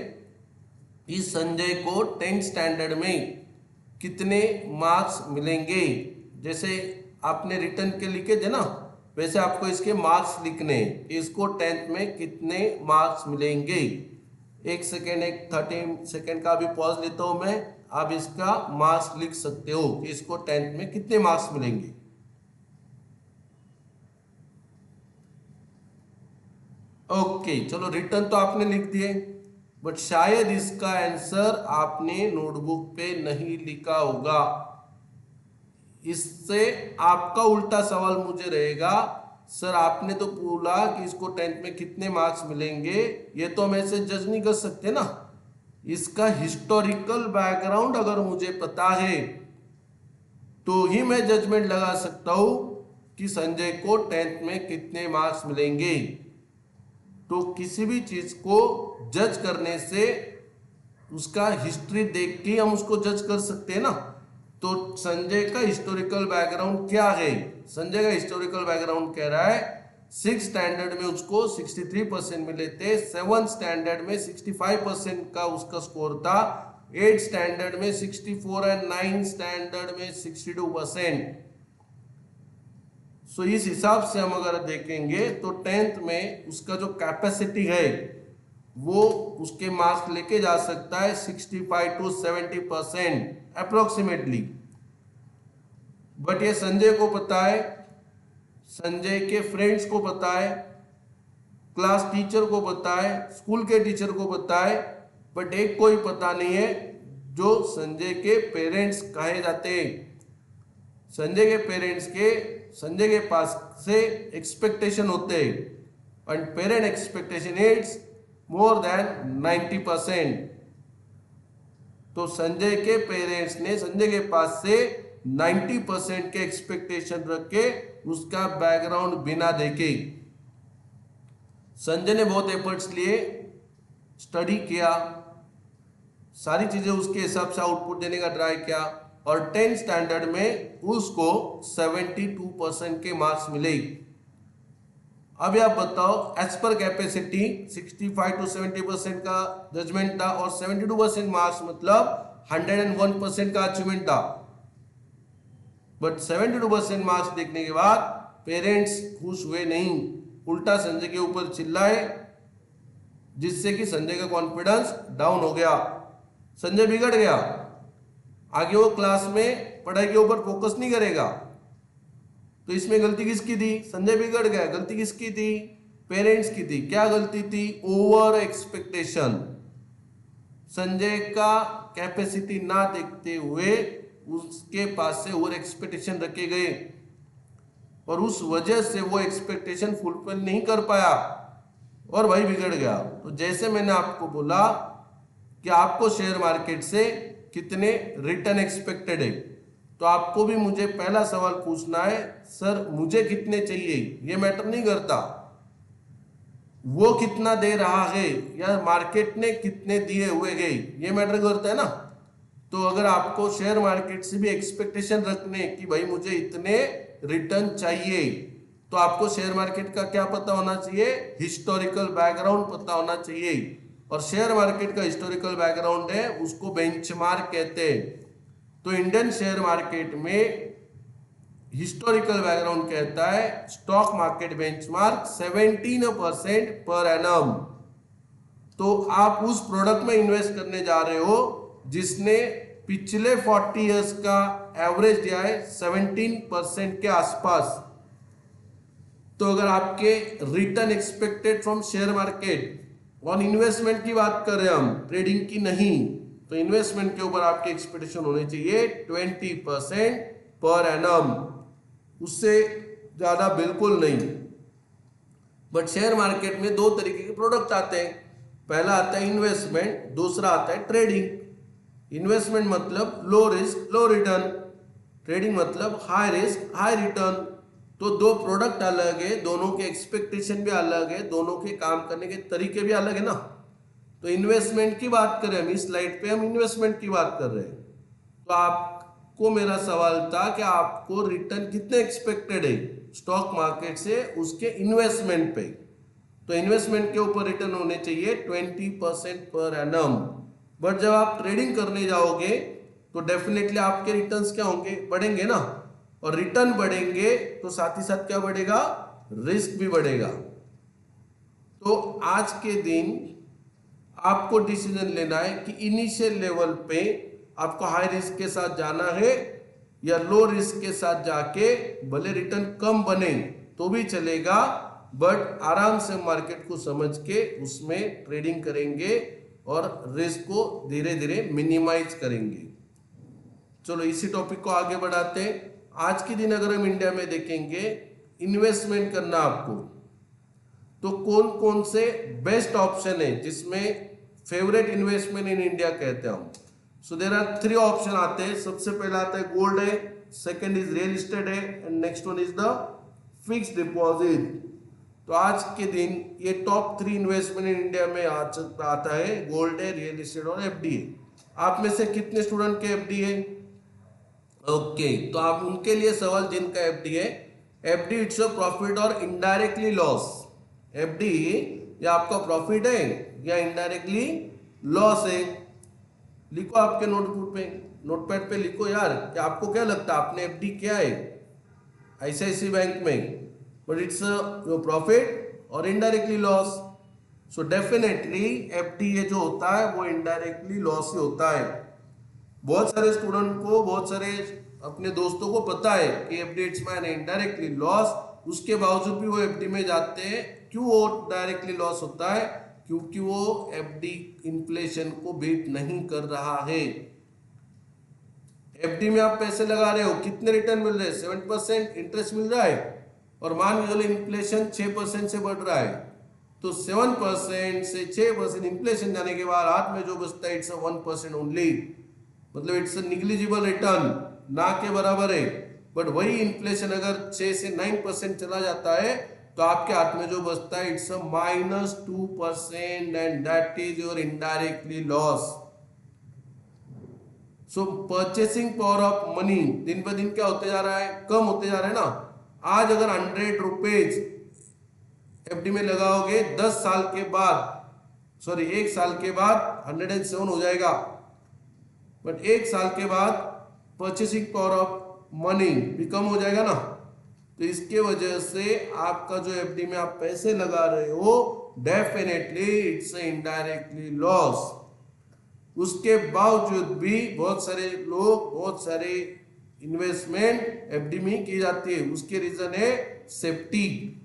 इस संजय को 10th स्टैंडर्ड में कितने मार्क्स मिलेंगे। जैसे आपने रिटर्न के लिखे थे ना, वैसे आपको इसके मार्क्स लिखने, इसको 10th में कितने मार्क्स मिलेंगे। 1 सेकेंड, एक 30 सेकेंड का भी पॉज लेता हूं मैं। आप इसका मार्क्स लिख सकते हो कि इसको 10th में कितने मार्क्स मिलेंगे। ओके चलो, रिटर्न तो आपने लिख दिए, बट शायद इसका आंसर आपने नोटबुक पे नहीं लिखा होगा। इससे आपका उल्टा सवाल मुझे रहेगा, सर आपने तो बोला कि इसको 10th में कितने मार्क्स मिलेंगे, ये तो हम ऐसे जज नहीं कर सकते ना। इसका हिस्टोरिकल बैकग्राउंड अगर मुझे पता है तो ही मैं जजमेंट लगा सकता हूं कि संजय को 10th में कितने मार्क्स मिलेंगे। तो किसी भी चीज को जज करने से उसका हिस्ट्री देख के हम उसको जज कर सकते हैं ना। तो संजय का हिस्टोरिकल बैकग्राउंड क्या है। संजय का हिस्टोरिकल बैकग्राउंड कह रहा है 6th स्टैंडर्ड में उसको 63% मिले थे, 7th स्टैंडर्ड में 65% का उसका स्कोर था, 8th स्टैंडर्ड में 64 एंड 9th स्टैंडर्ड में 62%। सो इस हिसाब से हम अगर देखेंगे तो 10th में उसका जो कैपेसिटी है वो उसके मार्क्स लेके जा सकता है 65 to 70% अप्रोक्सीमेटली। बट ये संजय को पता है, संजय के फ्रेंड्स को पता है, क्लास टीचर को पता है, स्कूल के टीचर को पता है, बट एक कोई पता नहीं है जो संजय के पेरेंट्स कहे जाते हैं। संजय के पेरेंट्स के संजय के पास से एक्सपेक्टेशन होते हैं, and parent expectation it's more than 90%। तो संजय के पेरेंट्स ने संजय के पास से 90% के एक्सपेक्टेशन रख के उसका बैकग्राउंड बिना देखे, संजय ने बहुत एफर्ट्स लिए, स्टडी किया, सारी चीजें उसके हिसाब से आउटपुट देने का ट्राई किया, और 10th स्टैंडर्ड में उसको 72% के मार्क्स मिले। अब आप बताओ, एज पर कैपेसिटी 65 to 70% का जजमेंट था, और 72% मार्क्स मतलब 101% का अचीवमेंट था। बट 72% मार्क्स देखने के बाद पेरेंट्स खुश हुए नहीं, उल्टा संजय के ऊपर चिल्लाए, जिससे कि संजय का कॉन्फिडेंस डाउन हो गया, संजय बिगड़ गया। आगे वो क्लास में पढ़ाई के ऊपर फोकस नहीं करेगा। तो इसमें गलती किसकी थी, संजय बिगड़ गया। गलती किसकी थी, पेरेंट्स की थी। क्या गलती थी, ओवर एक्सपेक्टेशन। संजय का कैपेसिटी ना देखते हुए उसके पास से ओवर एक्सपेक्टेशन रखे गए, और उस वजह से वो एक्सपेक्टेशन फुलफिल नहीं कर पाया और भाई बिगड़ गया। तो जैसे मैंने आपको बोला कि आपको शेयर मार्केट से कितने रिटर्न एक्सपेक्टेड है, तो आपको भी मुझे पहला सवाल पूछना है, सर मुझे कितने चाहिए। ये मैटर नहीं करता वो कितना दे रहा है या मार्केट ने कितने दिए हुए गए, ये मैटर करता है ना। तो अगर आपको शेयर मार्केट से भी एक्सपेक्टेशन रखने कि भाई मुझे इतने रिटर्न चाहिए, तो आपको शेयर मार्केट का क्या पता होना चाहिए, हिस्टोरिकल बैकग्राउंड पता होना चाहिए। और शेयर मार्केट का हिस्टोरिकल बैकग्राउंड है उसको बेंचमार्क कहते हैं। तो इंडियन शेयर मार्केट में हिस्टोरिकल बैकग्राउंड कहता है stock market benchmark 17% per annum. तो आप उस प्रोडक्ट में इन्वेस्ट करने जा रहे हो जिसने पिछले 40 इयर्स का एवरेज दिया है 17% के आसपास। तो अगर आपके return expected from share market और इन्वेस्टमेंट की बात कर रहे हैं हम, ट्रेडिंग की नहीं, तो इन्वेस्टमेंट के ऊपर आपके एक्सपेक्टेशन होने चाहिए 20% पर एनम, उससे ज्यादा बिल्कुल नहीं। बट शेयर मार्केट में दो तरीके के प्रोडक्ट आते हैं, पहला आता है इन्वेस्टमेंट, दूसरा आता है ट्रेडिंग। इन्वेस्टमेंट मतलब लो रिस्क लो रिटर्न, ट्रेडिंग मतलब हाई रिस्क हाई रिटर्न। तो दो प्रोडक्ट अलग है, दोनों के एक्सपेक्टेशन भी अलग है, दोनों के काम करने के तरीके भी अलग है ना। तो इन्वेस्टमेंट की बात करें हम, इस स्लाइड पे हम इन्वेस्टमेंट की बात कर रहे हैं। तो आपको मेरा सवाल था कि आपको रिटर्न कितने एक्सपेक्टेड है स्टॉक मार्केट से उसके इन्वेस्टमेंट पे। तो इन्वेस्टमेंट के ऊपर रिटर्न होने चाहिए 20% पर एनम। बट जब आप ट्रेडिंग करने जाओगे तो डेफिनेटली आपके रिटर्न्स क्या होंगे, बढ़ेंगे ना, और रिटर्न बढ़ेंगे तो साथ ही साथ क्या बढ़ेगा, रिस्क भी बढ़ेगा। तो आज के दिन आपको डिसीजन लेना है कि इनिशियल लेवल पे आपको हाई रिस्क के साथ जाना है या लो रिस्क के साथ जाके भले रिटर्न कम बने तो भी चलेगा, बट आराम से मार्केट को समझ के उसमें ट्रेडिंग करेंगे और रिस्क को धीरे धीरे मिनिमाइज करेंगे। चलो इसी टॉपिक को आगे बढ़ाते हैं। आज के दिन अगर हम इंडिया में देखेंगे इन्वेस्टमेंट करना आपको, तो कौन कौन से बेस्ट ऑप्शन है जिसमें फेवरेट इन्वेस्टमेंट इन इंडिया कहते हैं हम। सो देयर आर 3 ऑप्शन आते हैं। सबसे पहला आता है गोल्ड है, सेकंड इज रियल एस्टेट है, and next one is the fixed deposit. तो आज के दिन ये टॉप 3 इन्वेस्टमेंट इन इंडिया में आता है, गोल्ड है, रियल एस्टेट और एफडी है। आप में से कितने स्टूडेंट के एफडी है? ओके, तो आप उनके लिए सवाल जिनका एफडी है, एफडी इट्स अ प्रॉफिट और इनडायरेक्टली लॉस। एफडी या आपका प्रॉफिट है या इनडायरेक्टली लॉस है। लिखो आपके नोटपैड पे लिखो यार कि आपको क्या लगता है आपने एफडी किया है आईसीआईसीआई बैंक में, बट इट्स योर प्रॉफिट और indirectly loss. So definitely FD ये जो होता है वो इनडायरेक्टली लॉस ही होता है। बहुत सारे स्टूडेंट को, बहुत सारे अपने दोस्तों को पता है कि FD it's my indirectly loss, उसके बावजूद भी वो एफडी में जाते हैं। क्यों वो डायरेक्टली लॉस होता है? क्योंकि वो एफडी इन्फ्लेशन को बीट नहीं कर रहा है। एफडी में आप पैसे लगा रहे हो, कितने रिटर्न मिल रहे हैं? 7% इंटरेस्ट मिल रहा है, और मान के चलो इन्फ्लेशन 6% से बढ़ रहा है, तो 7% से 6% इन्फ्लेशन जाने के बाद हाथ में जो बचता है इट्स 1% ओनली, मतलब इट्स निग्लिजिबल रिटर्न, ना के बराबर है। बट वही इन्फ्लेशन अगर 6 से 9% चला जाता है तो आपके हाथ में जो बचता है it's -2%, and that is your indirectly loss. So purchasing power of money दिन ब दिन क्या होते जा रहा है? कम होते जा रहा है ना। आज अगर 100 रुपीज एफडी में लगाओगे, 10 साल के बाद, सॉरी 1 साल के बाद 107 हो जाएगा, बट 1 साल के बाद परचेसिंग पावर ऑफ मनी भी कम हो जाएगा ना। तो इसके वजह से आपका जो एफडी में आप पैसे लगा रहे हो डेफिनेटली इट्स इनडायरेक्टली लॉस। उसके बावजूद भी बहुत सारे लोग, बहुत सारे इन्वेस्टमेंट एफडी में की जाती है। उसके रीजन है सेफ्टी।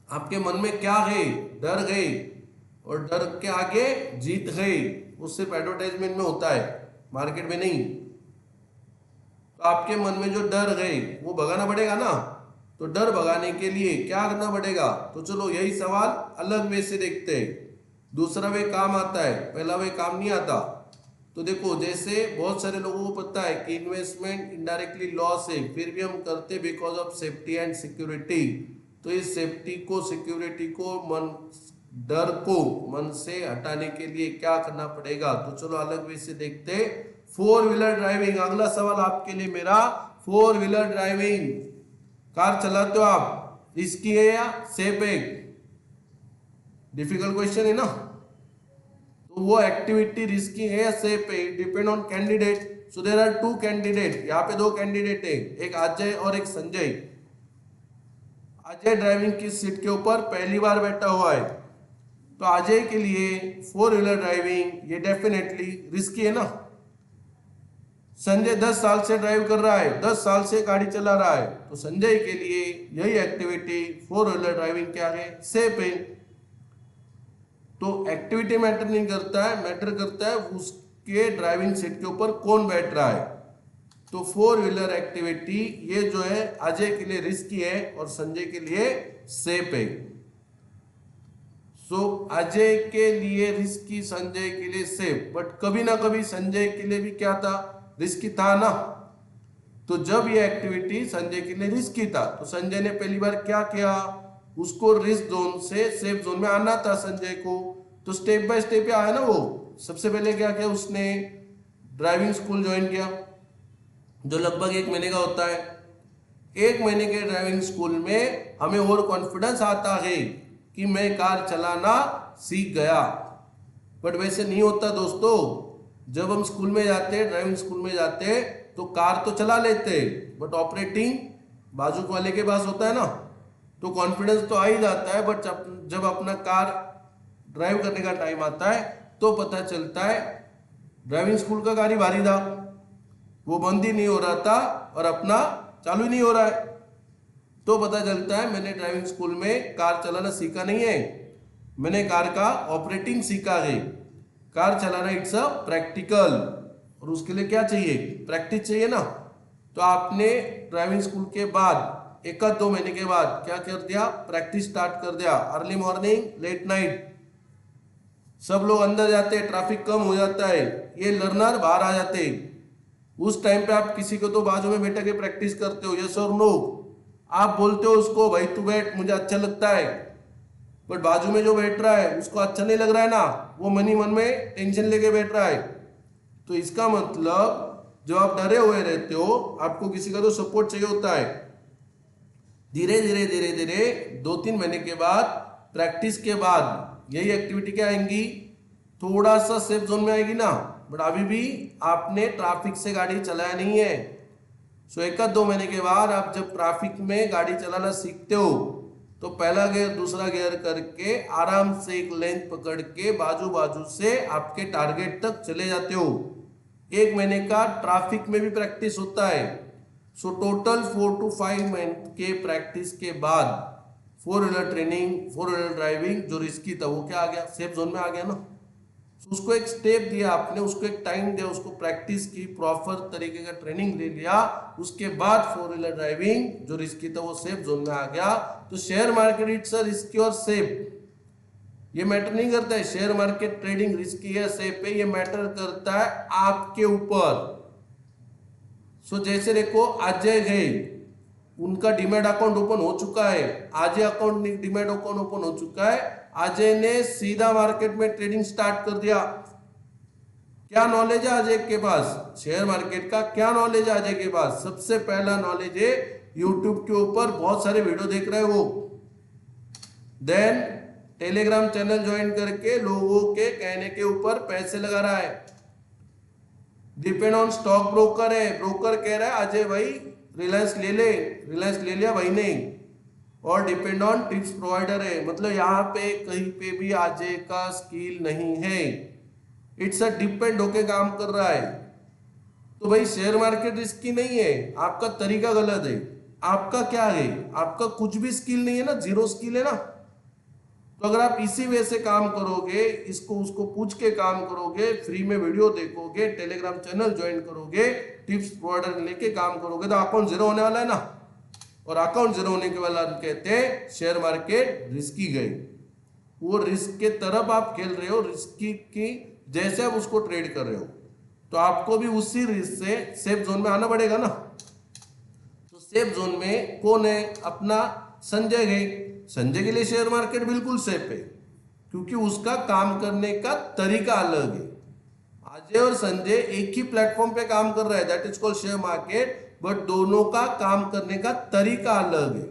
आपके मन में क्या है? डर है, और डर के आगे जीत है। वो सिर्फ एडवर्टाइजमेंट में होता है, मार्केट में नहीं। तो आपके मन में जो डर है वो भगाना पड़ेगा ना। तो डर भगाने के लिए क्या करना पड़ेगा? तो चलो यही सवाल अलग वे से देखते हैं। दूसरा वे काम आता है, पहला वे काम नहीं आता। तो देखो, जैसे बहुत सारे लोगों को पता है कि इन्वेस्टमेंट इनडायरेक्टली लॉस है, फिर भी हम करते because of safety and security. तो इस सेफ्टी को, सिक्योरिटी को, डर को मन से हटाने के लिए क्या करना पड़ेगा? तो चलो अलग वे से देखते। 4 व्हीलर ड्राइविंग, अगला सवाल आपके लिए मेरा। 4 व्हीलर ड्राइविंग, कार चलाते हो आप, रिस्की है या सेफ है? डिफिकल्ट क्वेश्चन है ना। तो वो एक्टिविटी रिस्की है या सेफ है, depend on candidate. So there are 2 candidate, यहाँ पे 2 कैंडिडेट है, एक अजय और एक संजय। अजय ड्राइविंग की सीट के ऊपर पहली बार बैठा हुआ है, तो अजय के लिए 4 व्हीलर ड्राइविंग ये डेफिनेटली रिस्की है ना। संजय 10 साल से ड्राइव कर रहा है, 10 साल से गाड़ी चला रहा है, तो संजय के लिए यही एक्टिविटी 4 व्हीलर ड्राइविंग क्या है? सेफ है। तो एक्टिविटी मैटर नहीं करता है, मैटर करता है उसके ड्राइविंग सीट के ऊपर कौन बैठ रहा है। तो 4 व्हीलर एक्टिविटी ये जो है अजय के लिए रिस्की है और संजय के लिए सेफ है। सो अजय के लिए रिस्की, संजय के लिए सेफ, बट कभी ना कभी संजय के लिए भी क्या था? रिस्की था ना। तो जब ये एक्टिविटी संजय के लिए रिस्की था तो संजय ने पहली बार क्या किया? उसको रिस्क जोन से सेफ जोन में आना था संजय को, तो स्टेप बाय स्टेप आया ना वो। सबसे पहले क्या किया उसने? ड्राइविंग स्कूल ज्वाइन किया, जो लगभग 1 महीने का होता है। 1 महीने के ड्राइविंग स्कूल में हमें और कॉन्फिडेंस आता है कि मैं कार चलाना सीख गया। बट वैसे नहीं होता दोस्तों। जब हम स्कूल में जाते, ड्राइविंग स्कूल में जाते, तो कार तो चला लेते, बट ऑपरेटिंग बाजू वाले के पास होता है ना, तो कॉन्फिडेंस तो आ ही जाता है। बट जब अपना कार ड्राइव करने का टाइम आता है तो पता चलता है ड्राइविंग स्कूल का गाड़ी भारी था, वो बंद ही नहीं हो रहा था और अपना चालू ही नहीं हो रहा है। तो पता चलता है मैंने ड्राइविंग स्कूल में कार चलाना सीखा नहीं है, मैंने कार का ऑपरेटिंग सीखा है। कार चलाना इट्स अ प्रैक्टिकल, और उसके लिए क्या चाहिए? प्रैक्टिस चाहिए ना। तो आपने ड्राइविंग स्कूल के बाद एक आध 2 महीने के बाद क्या कर दिया? प्रैक्टिस स्टार्ट कर दिया। अर्ली मॉर्निंग, लेट नाइट, सब लोग अंदर जाते हैं, ट्रैफिक कम हो जाता है, ये लर्नर बाहर आ जाते हैं। उस टाइम पे आप किसी को तो बाजू में बैठा के प्रैक्टिस करते हो, यस और नो। आप बोलते हो उसको भाई तू बैठ, मुझे अच्छा लगता है, बट बाजू में जो बैठ रहा है उसको अच्छा नहीं लग रहा है ना, वो मन ही मन में टेंशन लेके बैठ रहा है। तो इसका मतलब जब आप डरे हुए रहते हो, आपको किसी का तो सपोर्ट चाहिए होता है। धीरे धीरे धीरे धीरे 2-3 महीने के बाद, प्रैक्टिस के बाद यही एक्टिविटी क्या आएंगी? थोड़ा सा सेफ जोन में आएगी ना, बट अभी भी आपने ट्रैफिक से गाड़ी चलाया नहीं है। सो 1-2 महीने के बाद आप जब ट्रैफिक में गाड़ी चलाना सीखते हो, तो पहला गियर दूसरा गियर करके आराम से एक लेंथ पकड़ के बाजू बाजू से आपके टारगेट तक चले जाते हो। 1 महीने का ट्रैफिक में भी प्रैक्टिस होता है। सो टोटल 4 to 5 मंथ के प्रैक्टिस के बाद 4 व्हीलर ट्रेनिंग, 4 व्हीलर ड्राइविंग जो रिस्की था वो क्या आ गया? सेफ जोन में आ गया ना। So उसको एक स्टेप दिया आपने, उसको एक टाइम दिया, उसको प्रैक्टिस की, प्रॉपर तरीके का ट्रेनिंग ले लिया, उसके बाद 4 व्हीलर ड्राइविंग जो रिस्की था वो सेफ जोन में आ गया। तो share market it's a risky और सेफ, ये मैटर नहीं करता है शेयर मार्केट ट्रेडिंग रिस्की है सेफ है, ये मैटर करता है आपके ऊपर। सो जैसे देखो अजय है, उनका डीमैट अकाउंट ओपन हो चुका है, Ajay account demat account open हो चुका है, अजय ने सीधा मार्केट में ट्रेडिंग स्टार्ट कर दिया। क्या नॉलेज है अजय के पास? शेयर मार्केट का क्या नॉलेज है अजय के पास? सबसे पहला नॉलेज है यूट्यूब के ऊपर बहुत सारे वीडियो देख रहे हैं वो, देन टेलीग्राम चैनल ज्वाइन करके लोगों के कहने के ऊपर पैसे लगा रहा है। डिपेंड ऑन स्टॉक ब्रोकर है, ब्रोकर कह रहा है अजय भाई रिलायंस ले ले, रिलायंस ले लिया भाई ने, और डिपेंड ऑन टिप्स प्रोवाइडर है। मतलब यहाँ पे कहीं पे भी अजय का स्किल नहीं है, इट्स अ डिपेंड होके काम कर रहा है। तो भाई शेयर मार्केट रिस्की नहीं है, आपका तरीका गलत है। आपका क्या है? आपका कुछ भी स्किल नहीं है ना, जीरो स्किल है ना। तो अगर आप इसी वे से काम करोगे, इसको उसको पूछ के काम करोगे, फ्री में वीडियो देखोगे, टेलीग्राम चैनल ज्वाइन करोगे, टिप्स प्रोवाइडर लेके काम करोगे, तो अकाउंट जीरो होने वाला है ना। और अकाउंट जीरो होने के वाला कहते हैं शेयर मार्केट रिस्की गई। वो रिस्क के तरफ आप खेल रहे हो, रिस्की की जैसे आप उसको ट्रेड कर रहे हो, तो आपको भी उसी रिस्क से सेफ जोन में आना पड़ेगा ना। तो सेफ जोन में कौन है? अपना संजय है। संजय के लिए शेयर मार्केट बिल्कुल सेफ है, क्योंकि उसका काम करने का तरीका अलग है। अजय और संजय एक ही प्लेटफॉर्म पे काम कर रहा है, that is called share market, but दोनों का काम करने का तरीका अलग है।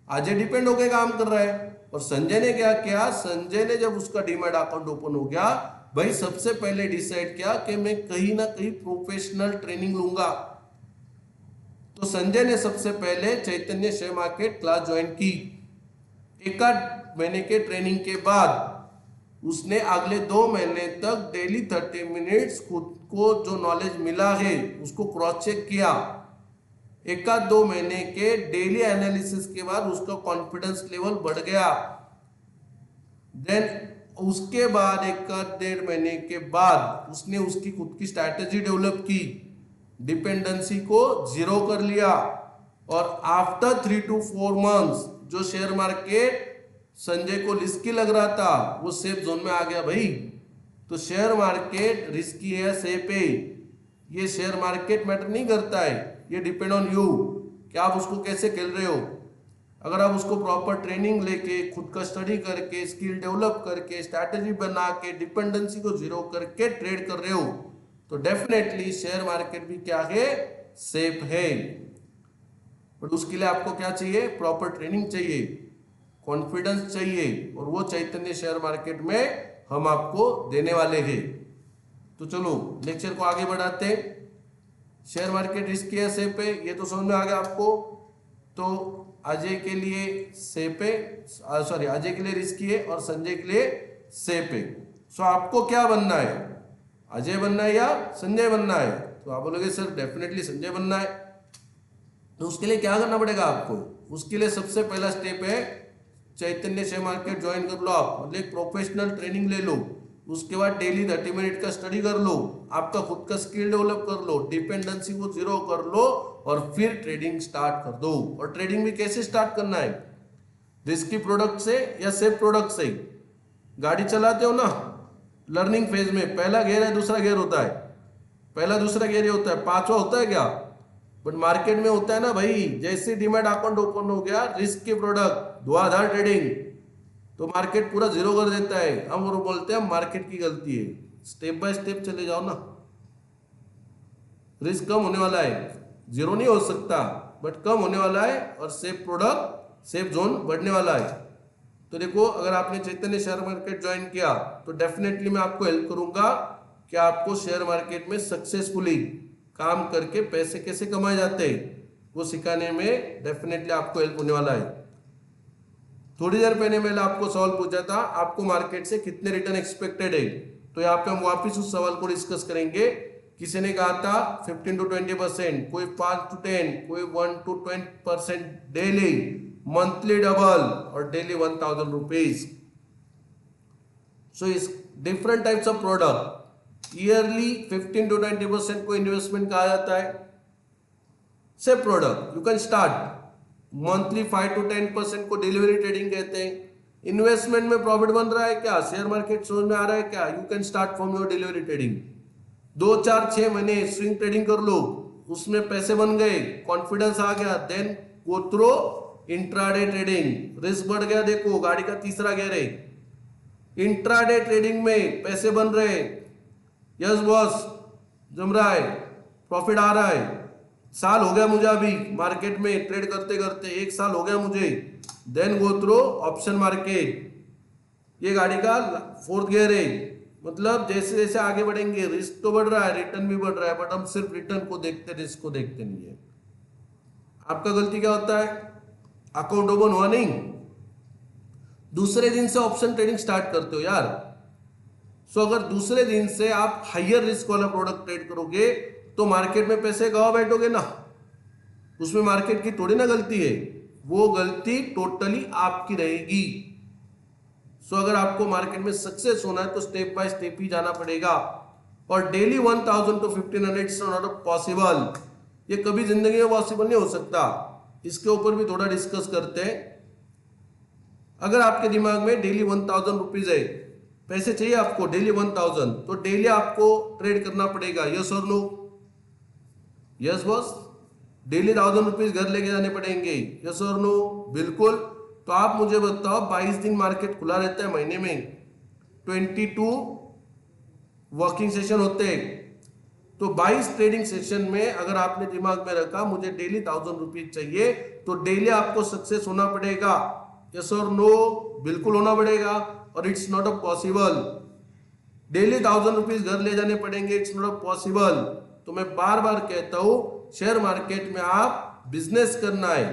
अजय डिपेंड होकर काम कर रहा है, और संजय ने क्या किया? संजय ने जब उसका डीमैट अकाउंट ओपन हो गया, भाई सबसे पहले डिसाइड किया कि मैं कहीं ना कहीं प्रोफेशनल ट्रेनिंग लूंगा। तो संजय ने सबसे पहले चैतन्य शेयर मार्केट क्लास ज्वाइन की। 1 महीने के ट्रेनिंग के बाद उसने अगले 2 महीने तक डेली 30 मिनट्स खुद को जो नॉलेज मिला है उसको क्रॉस चेक किया। 1-2 महीने के डेली एनालिसिस के बाद उसका कॉन्फिडेंस लेवल बढ़ गया। देन उसके बाद 1-1.5 महीने के बाद उसने उसकी खुद की स्ट्रैटेजी डेवलप की, डिपेंडेंसी को जीरो कर लिया, और आफ्टर 3 to 4 मंथ्स जो शेयर मार्केट संजय को रिस्की लग रहा था वो सेफ जोन में आ गया भाई। तो शेयर मार्केट रिस्की है सेफ है, ये शेयर मार्केट मैटर नहीं करता है, ये डिपेंड ऑन यू कि आप उसको कैसे खेल रहे हो। अगर आप उसको प्रॉपर ट्रेनिंग लेके, खुद का स्टडी करके, स्किल डेवलप करके, स्ट्रैटेजी बना के, डिपेंडेंसी को जीरो करके ट्रेड कर रहे हो, तो डेफिनेटली शेयर मार्केट भी क्या है? सेफ है। बट उसके लिए आपको क्या चाहिए? प्रॉपर ट्रेनिंग चाहिए, कॉन्फिडेंस चाहिए, और वो चैतन्य शेयर मार्केट में हम आपको देने वाले हैं। तो चलो लेक्चर को आगे बढ़ाते हैं। शेयर मार्केट रिस्की है सेफ है, ये तो समझ में आ गया आपको। तो अजय के लिए सेफ है, सॉरी अजय के लिए रिस्की है और संजय के लिए सेफ है। सो आपको क्या बनना है, अजय बनना है या संजय बनना है? तो आप बोलोगे सर डेफिनेटली संजय बनना है। तो उसके लिए क्या करना पड़ेगा आपको? उसके लिए सबसे पहला स्टेप है चैतन्य शेयर मार्केट ज्वाइन कर लो आप, मतलब एक प्रोफेशनल ट्रेनिंग ले लो। उसके बाद डेली 30 मिनट का स्टडी कर लो, आपका खुद का स्किल डेवलप कर लो, डिपेंडेंसी को जीरो कर लो और फिर ट्रेडिंग स्टार्ट कर दो। और ट्रेडिंग भी कैसे स्टार्ट करना है, रिस्की प्रोडक्ट से या सेफ प्रोडक्ट से। गाड़ी चलाते हो ना, लर्निंग फेज में पहला गियर है दूसरा गियर होता है, पहला दूसरा गियर होता है, पांचवा होता है क्या? बट मार्केट में होता है ना भाई, जैसे डीमैट अकाउंट ओपन हो गया रिस्क के प्रोडक्ट धुआंधार ट्रेडिंग, तो मार्केट पूरा जीरो कर देता है। हम वो बोलते हैं मार्केट की गलती है। स्टेप बाय स्टेप चले जाओ ना, रिस्क कम होने वाला है, जीरो नहीं हो सकता बट कम होने वाला है, और सेफ प्रोडक्ट सेफ जोन बढ़ने वाला है। तो देखो अगर आपने चैतन्य शेयर मार्केट ज्वाइन किया तो डेफिनेटली मैं आपको हेल्प करूंगा कि आपको शेयर मार्केट में सक्सेसफुली काम करके पैसे कैसे कमाए जाते हैं वो सिखाने में डेफिनेटली आपको हेल्प होने वाला है। थोड़ी देर पहले मैंने आपको सवाल पूछा था आपको मार्केट से कितने रिटर्न एक्सपेक्टेड है, तो यहाँ पे हम वापिस उस सवाल को डिस्कस करेंगे। किसी ने कहा था 15 to 20%, कोई 5 to 10, कोई 1 to 20% डेली, मंथली डबल और डेली 1000 रुपीज। सो इस different types of product, yearly 15 to 20% को इन्वेस्टमेंट कहा जाता है। Safe product you can start, monthly 5 to 10% को डिलीवरी ट्रेडिंग कहते हैं। इन्वेस्टमेंट में प्रॉफिट बन रहा है क्या, शेयर मार्केट समझ में आ रहा है क्या, you can start from your delivery trading. 2 4 6 महीने स्विंग ट्रेडिंग कर लो, उसमें पैसे बन गए, कॉन्फिडेंस आ गया, then go through intraday trading, risk बढ़ गया। देखो गाड़ी का तीसरा गियर है, इंट्राडे ट्रेडिंग में पैसे बन रहे, यस बॉस जम रहा है, प्रॉफिट आ रहा है। साल हो गया मुझे अभी मार्केट में ट्रेड करते करते, 1 साल हो गया मुझे। Then go through option market, ये गाड़ी का 4th गियर है। मतलब जैसे जैसे आगे बढ़ेंगे रिस्क तो बढ़ रहा है, रिटर्न भी बढ़ रहा है, बट हम सिर्फ रिटर्न को देखते, रिस्क को देखते नहीं है। आपका गलती क्या होता है, अकाउंट ओपन हुआ नहीं, दूसरे दिन से ऑप्शन ट्रेडिंग स्टार्ट करते हो यार। सो अगर दूसरे दिन से आप हायर रिस्क वाला प्रोडक्ट ट्रेड करोगे तो मार्केट में पैसे गवा बैठोगे ना, उसमें मार्केट की थोड़ी ना गलती है, वो गलती टोटली आपकी रहेगी। सो अगर आपको मार्केट में सक्सेस होना है तो स्टेप बाय स्टेप ही जाना पड़ेगा। और daily 1000 to 1500 is not possible, ये कभी जिंदगी में पॉसिबल नहीं हो सकता। इसके ऊपर भी थोड़ा डिस्कस करते हैं। अगर आपके दिमाग में डेली 1000 रुपीज है, पैसे चाहिए आपको डेली 1000, तो डेली आपको ट्रेड करना पड़ेगा, यस और no? Yes boss, daily 1000 rupees घर लेके जाने पड़ेंगे, यस और नो? बिल्कुल। तो आप मुझे बताओ 22 दिन मार्केट खुला रहता है, महीने में 22 वर्किंग सेशन होते हैं, तो 22 ट्रेडिंग सेशन में अगर आपने दिमाग में रखा मुझे डेली 1000 रुपीज चाहिए, तो डेली आपको सक्सेस होना पड़ेगा, यस और नो? बिल्कुल होना पड़ेगा। और it's not a possible, daily 1000 rupees घर ले जाने पड़ेंगे, इट्स नॉट अ पॉसिबल। तो मैं बार बार कहता हूं शेयर मार्केट में आप बिजनेस करना है,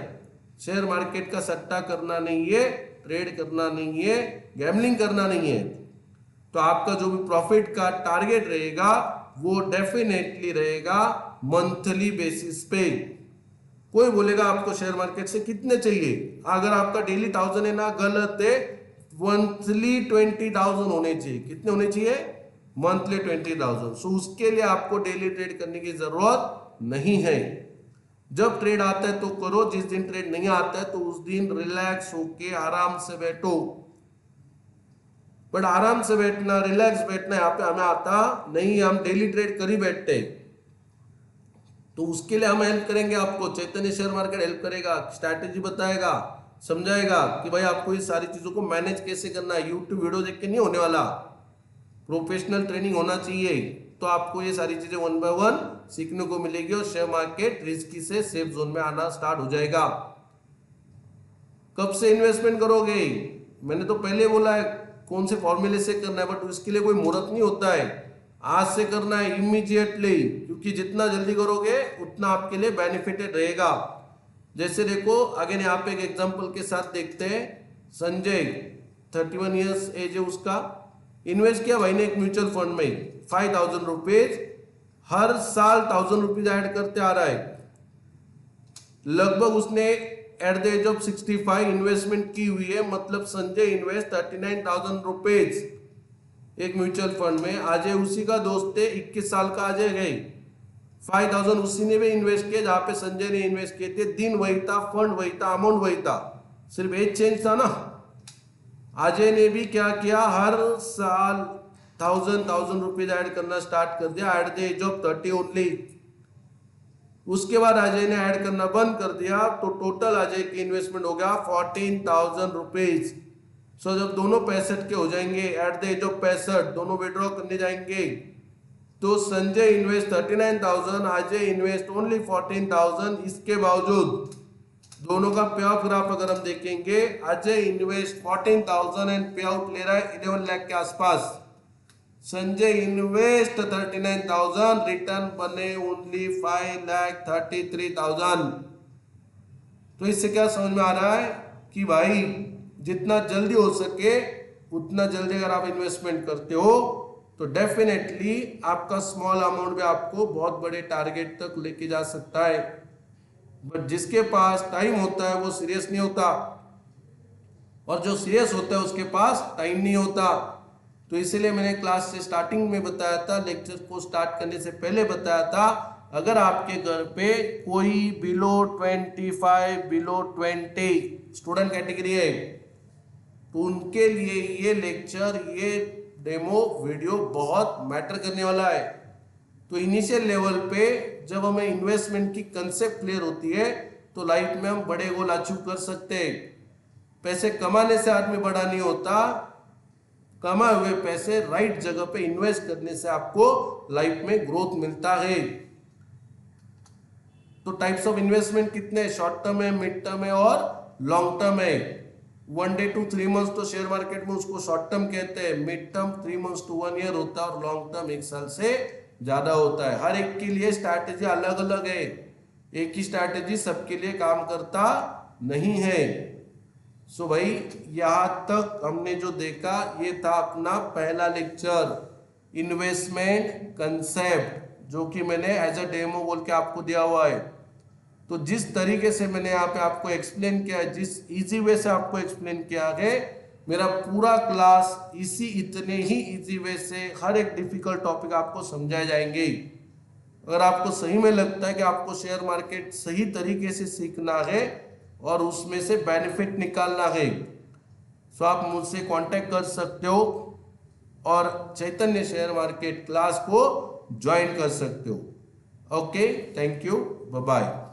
शेयर मार्केट का सट्टा करना नहीं है, ट्रेड करना नहीं है, गैम्बलिंग करना नहीं है। तो आपका जो भी प्रॉफिट का टारगेट रहेगा वो डेफिनेटली रहेगा मंथली बेसिस पे। कोई बोलेगा आपको शेयर मार्केट से कितने चाहिए, अगर आपका डेली 1000 है ना, गलत है, मंथली 20,000 होने चाहिए। कितने होने चाहिए? मंथली 20,000। सो उसके लिए आपको डेली ट्रेड करने की जरूरत नहीं है। जब ट्रेड आता है तो करो, जिस दिन ट्रेड नहीं आता है तो उस दिन रिलैक्स होके आराम से बैठो। बट आराम से बैठना, रिलैक्स बैठना यहाँ पे हमें आता नहीं, हम डेली ट्रेड कर ही बैठते। तो उसके लिए हम हेल्प करेंगे आपको, चैतन्य शेयर मार्केट हेल्प करेगा, स्ट्रैटेजी बताएगा, समझाएगा कि भाई आपको ये सारी चीजों को मैनेज कैसे करना है। यूट्यूब वीडियो देख के नहीं होने वाला, प्रोफेशनल ट्रेनिंग होना चाहिए। तो आपको ये सारी चीजें 1 by 1 सीखने को मिलेगी और शेयर मार्केट रिस्की से सेफ जोन में आना स्टार्ट हो जाएगा। कब से इन्वेस्टमेंट करोगे? मैंने तो पहले बोला है कौन से फॉर्मूले से करना है, बट उसके लिए कोई मुहूर्त नहीं होता है, आज से करना है इमीडिएटली, क्योंकि जितना जल्दी करोगे उतना आपके लिए बेनिफिटेड रहेगा। जैसे देखो अगेन यहाँ पे एक एग्जांपल के साथ देखते हैं। संजय 31 ईयर्स एज है उसका, इन्वेस्ट किया भाई ने एक म्यूचुअल फंड में 5000 रुपीज, हर साल 1000 रुपीज ऐड करते आ रहा है। लगभग उसने at the age of 65 investment की हुई है, मतलब संजय इन्वेस्ट 39,000 रुपीज एक म्यूचुअल फंड में। अजय उसी का दोस्त है, 21 साल का अजय है, 5000 उसी ने भी इन्वेस्ट किया जहां पे संजय ने इन्वेस्ट किए थे। दिन वही था, फंड वही था, अमाउंट वही था, सिर्फ एज चेंज था ना। अजय ने भी क्या किया, हर साल 1000 रुपीज ऐड करना स्टार्ट कर दिया at the age of 30 only. उसके बाद अजय ने ऐड करना बंद कर दिया, तो टोटल अजय की इन्वेस्टमेंट हो गया 14,000 रुपीज। सो जब दोनों 65 के हो जाएंगे, एट द एज ऑफ 65 दोनों विड्रॉ करने जाएंगे, तो Sanjay invest 39,000, Ajay invest only 14,000। इसके बावजूद दोनों का पे आउट ग्राफ अगर हम देखेंगे, अजय इन्वेस्ट 14,000 एंड पे आउट ले रहा है 11 लाख के आसपास। संजय इन्वेस्ट 39,000, रिटर्न बने ओनली 5,33,000। तो इससे क्या समझ में आ रहा है कि भाई जितना जल्दी हो सके उतना जल्दी अगर आप इन्वेस्टमेंट करते हो तो डेफिनेटली आपका स्मॉल अमाउंट भी आपको बहुत बड़े टारगेट तक लेके जा सकता है। बट जिसके पास टाइम होता है वो सीरियस नहीं होता, और जो सीरियस होता है उसके पास टाइम नहीं होता। तो इसीलिए मैंने क्लास से स्टार्टिंग में बताया था, लेक्चर को स्टार्ट करने से पहले बताया था, अगर आपके घर पे कोई बिलो 25 बिलो 20 स्टूडेंट कैटेगरी है तो उनके लिए ये लेक्चर, ये डेमो वीडियो बहुत मैटर करने वाला है। तो इनिशियल लेवल पे जब हमें इन्वेस्टमेंट की कंसेप्ट क्लियर होती है तो लाइफ में हम बड़े गोल अचीव कर सकते हैं। पैसे कमाने से आदमी बड़ा नहीं होता, कमाए हुए पैसे राइट जगह पे इन्वेस्ट करने से आपको लाइफ में ग्रोथ मिलता है। तो टाइप्स ऑफ इन्वेस्टमेंट कितने, शॉर्ट टर्म है, मिड टर्म है और लॉन्ग टर्म है। 1 day to 3 months तो शेयर मार्केट में उसको शॉर्ट टर्म कहते हैं, mid term 3 months to 1 year होता है, और लॉन्ग टर्म 1 साल से ज्यादा होता है। हर एक के लिए स्ट्रैटेजी अलग अलग है, एक ही स्ट्रैटेजी सबके लिए काम करता नहीं है। सो भाई यहां तक हमने जो देखा ये था अपना पहला लेक्चर, इन्वेस्टमेंट कंसेप्ट, जो कि मैंने एज अ डेमो बोल के आपको दिया हुआ है। तो जिस तरीके से मैंने यहाँ पे आपको एक्सप्लेन किया है, जिस इजी वे से आपको एक्सप्लेन किया है, मेरा पूरा क्लास इतने ही इजी वे से हर एक डिफिकल्ट टॉपिक आपको समझाए जाएंगे। अगर आपको सही में लगता है कि आपको शेयर मार्केट सही तरीके से सीखना है और उसमें से बेनिफिट निकालना है, तो आप मुझसे कांटेक्ट कर सकते हो और चैतन्य शेयर मार्केट क्लास को ज्वाइन कर सकते हो। Okay, thank you, bye bye.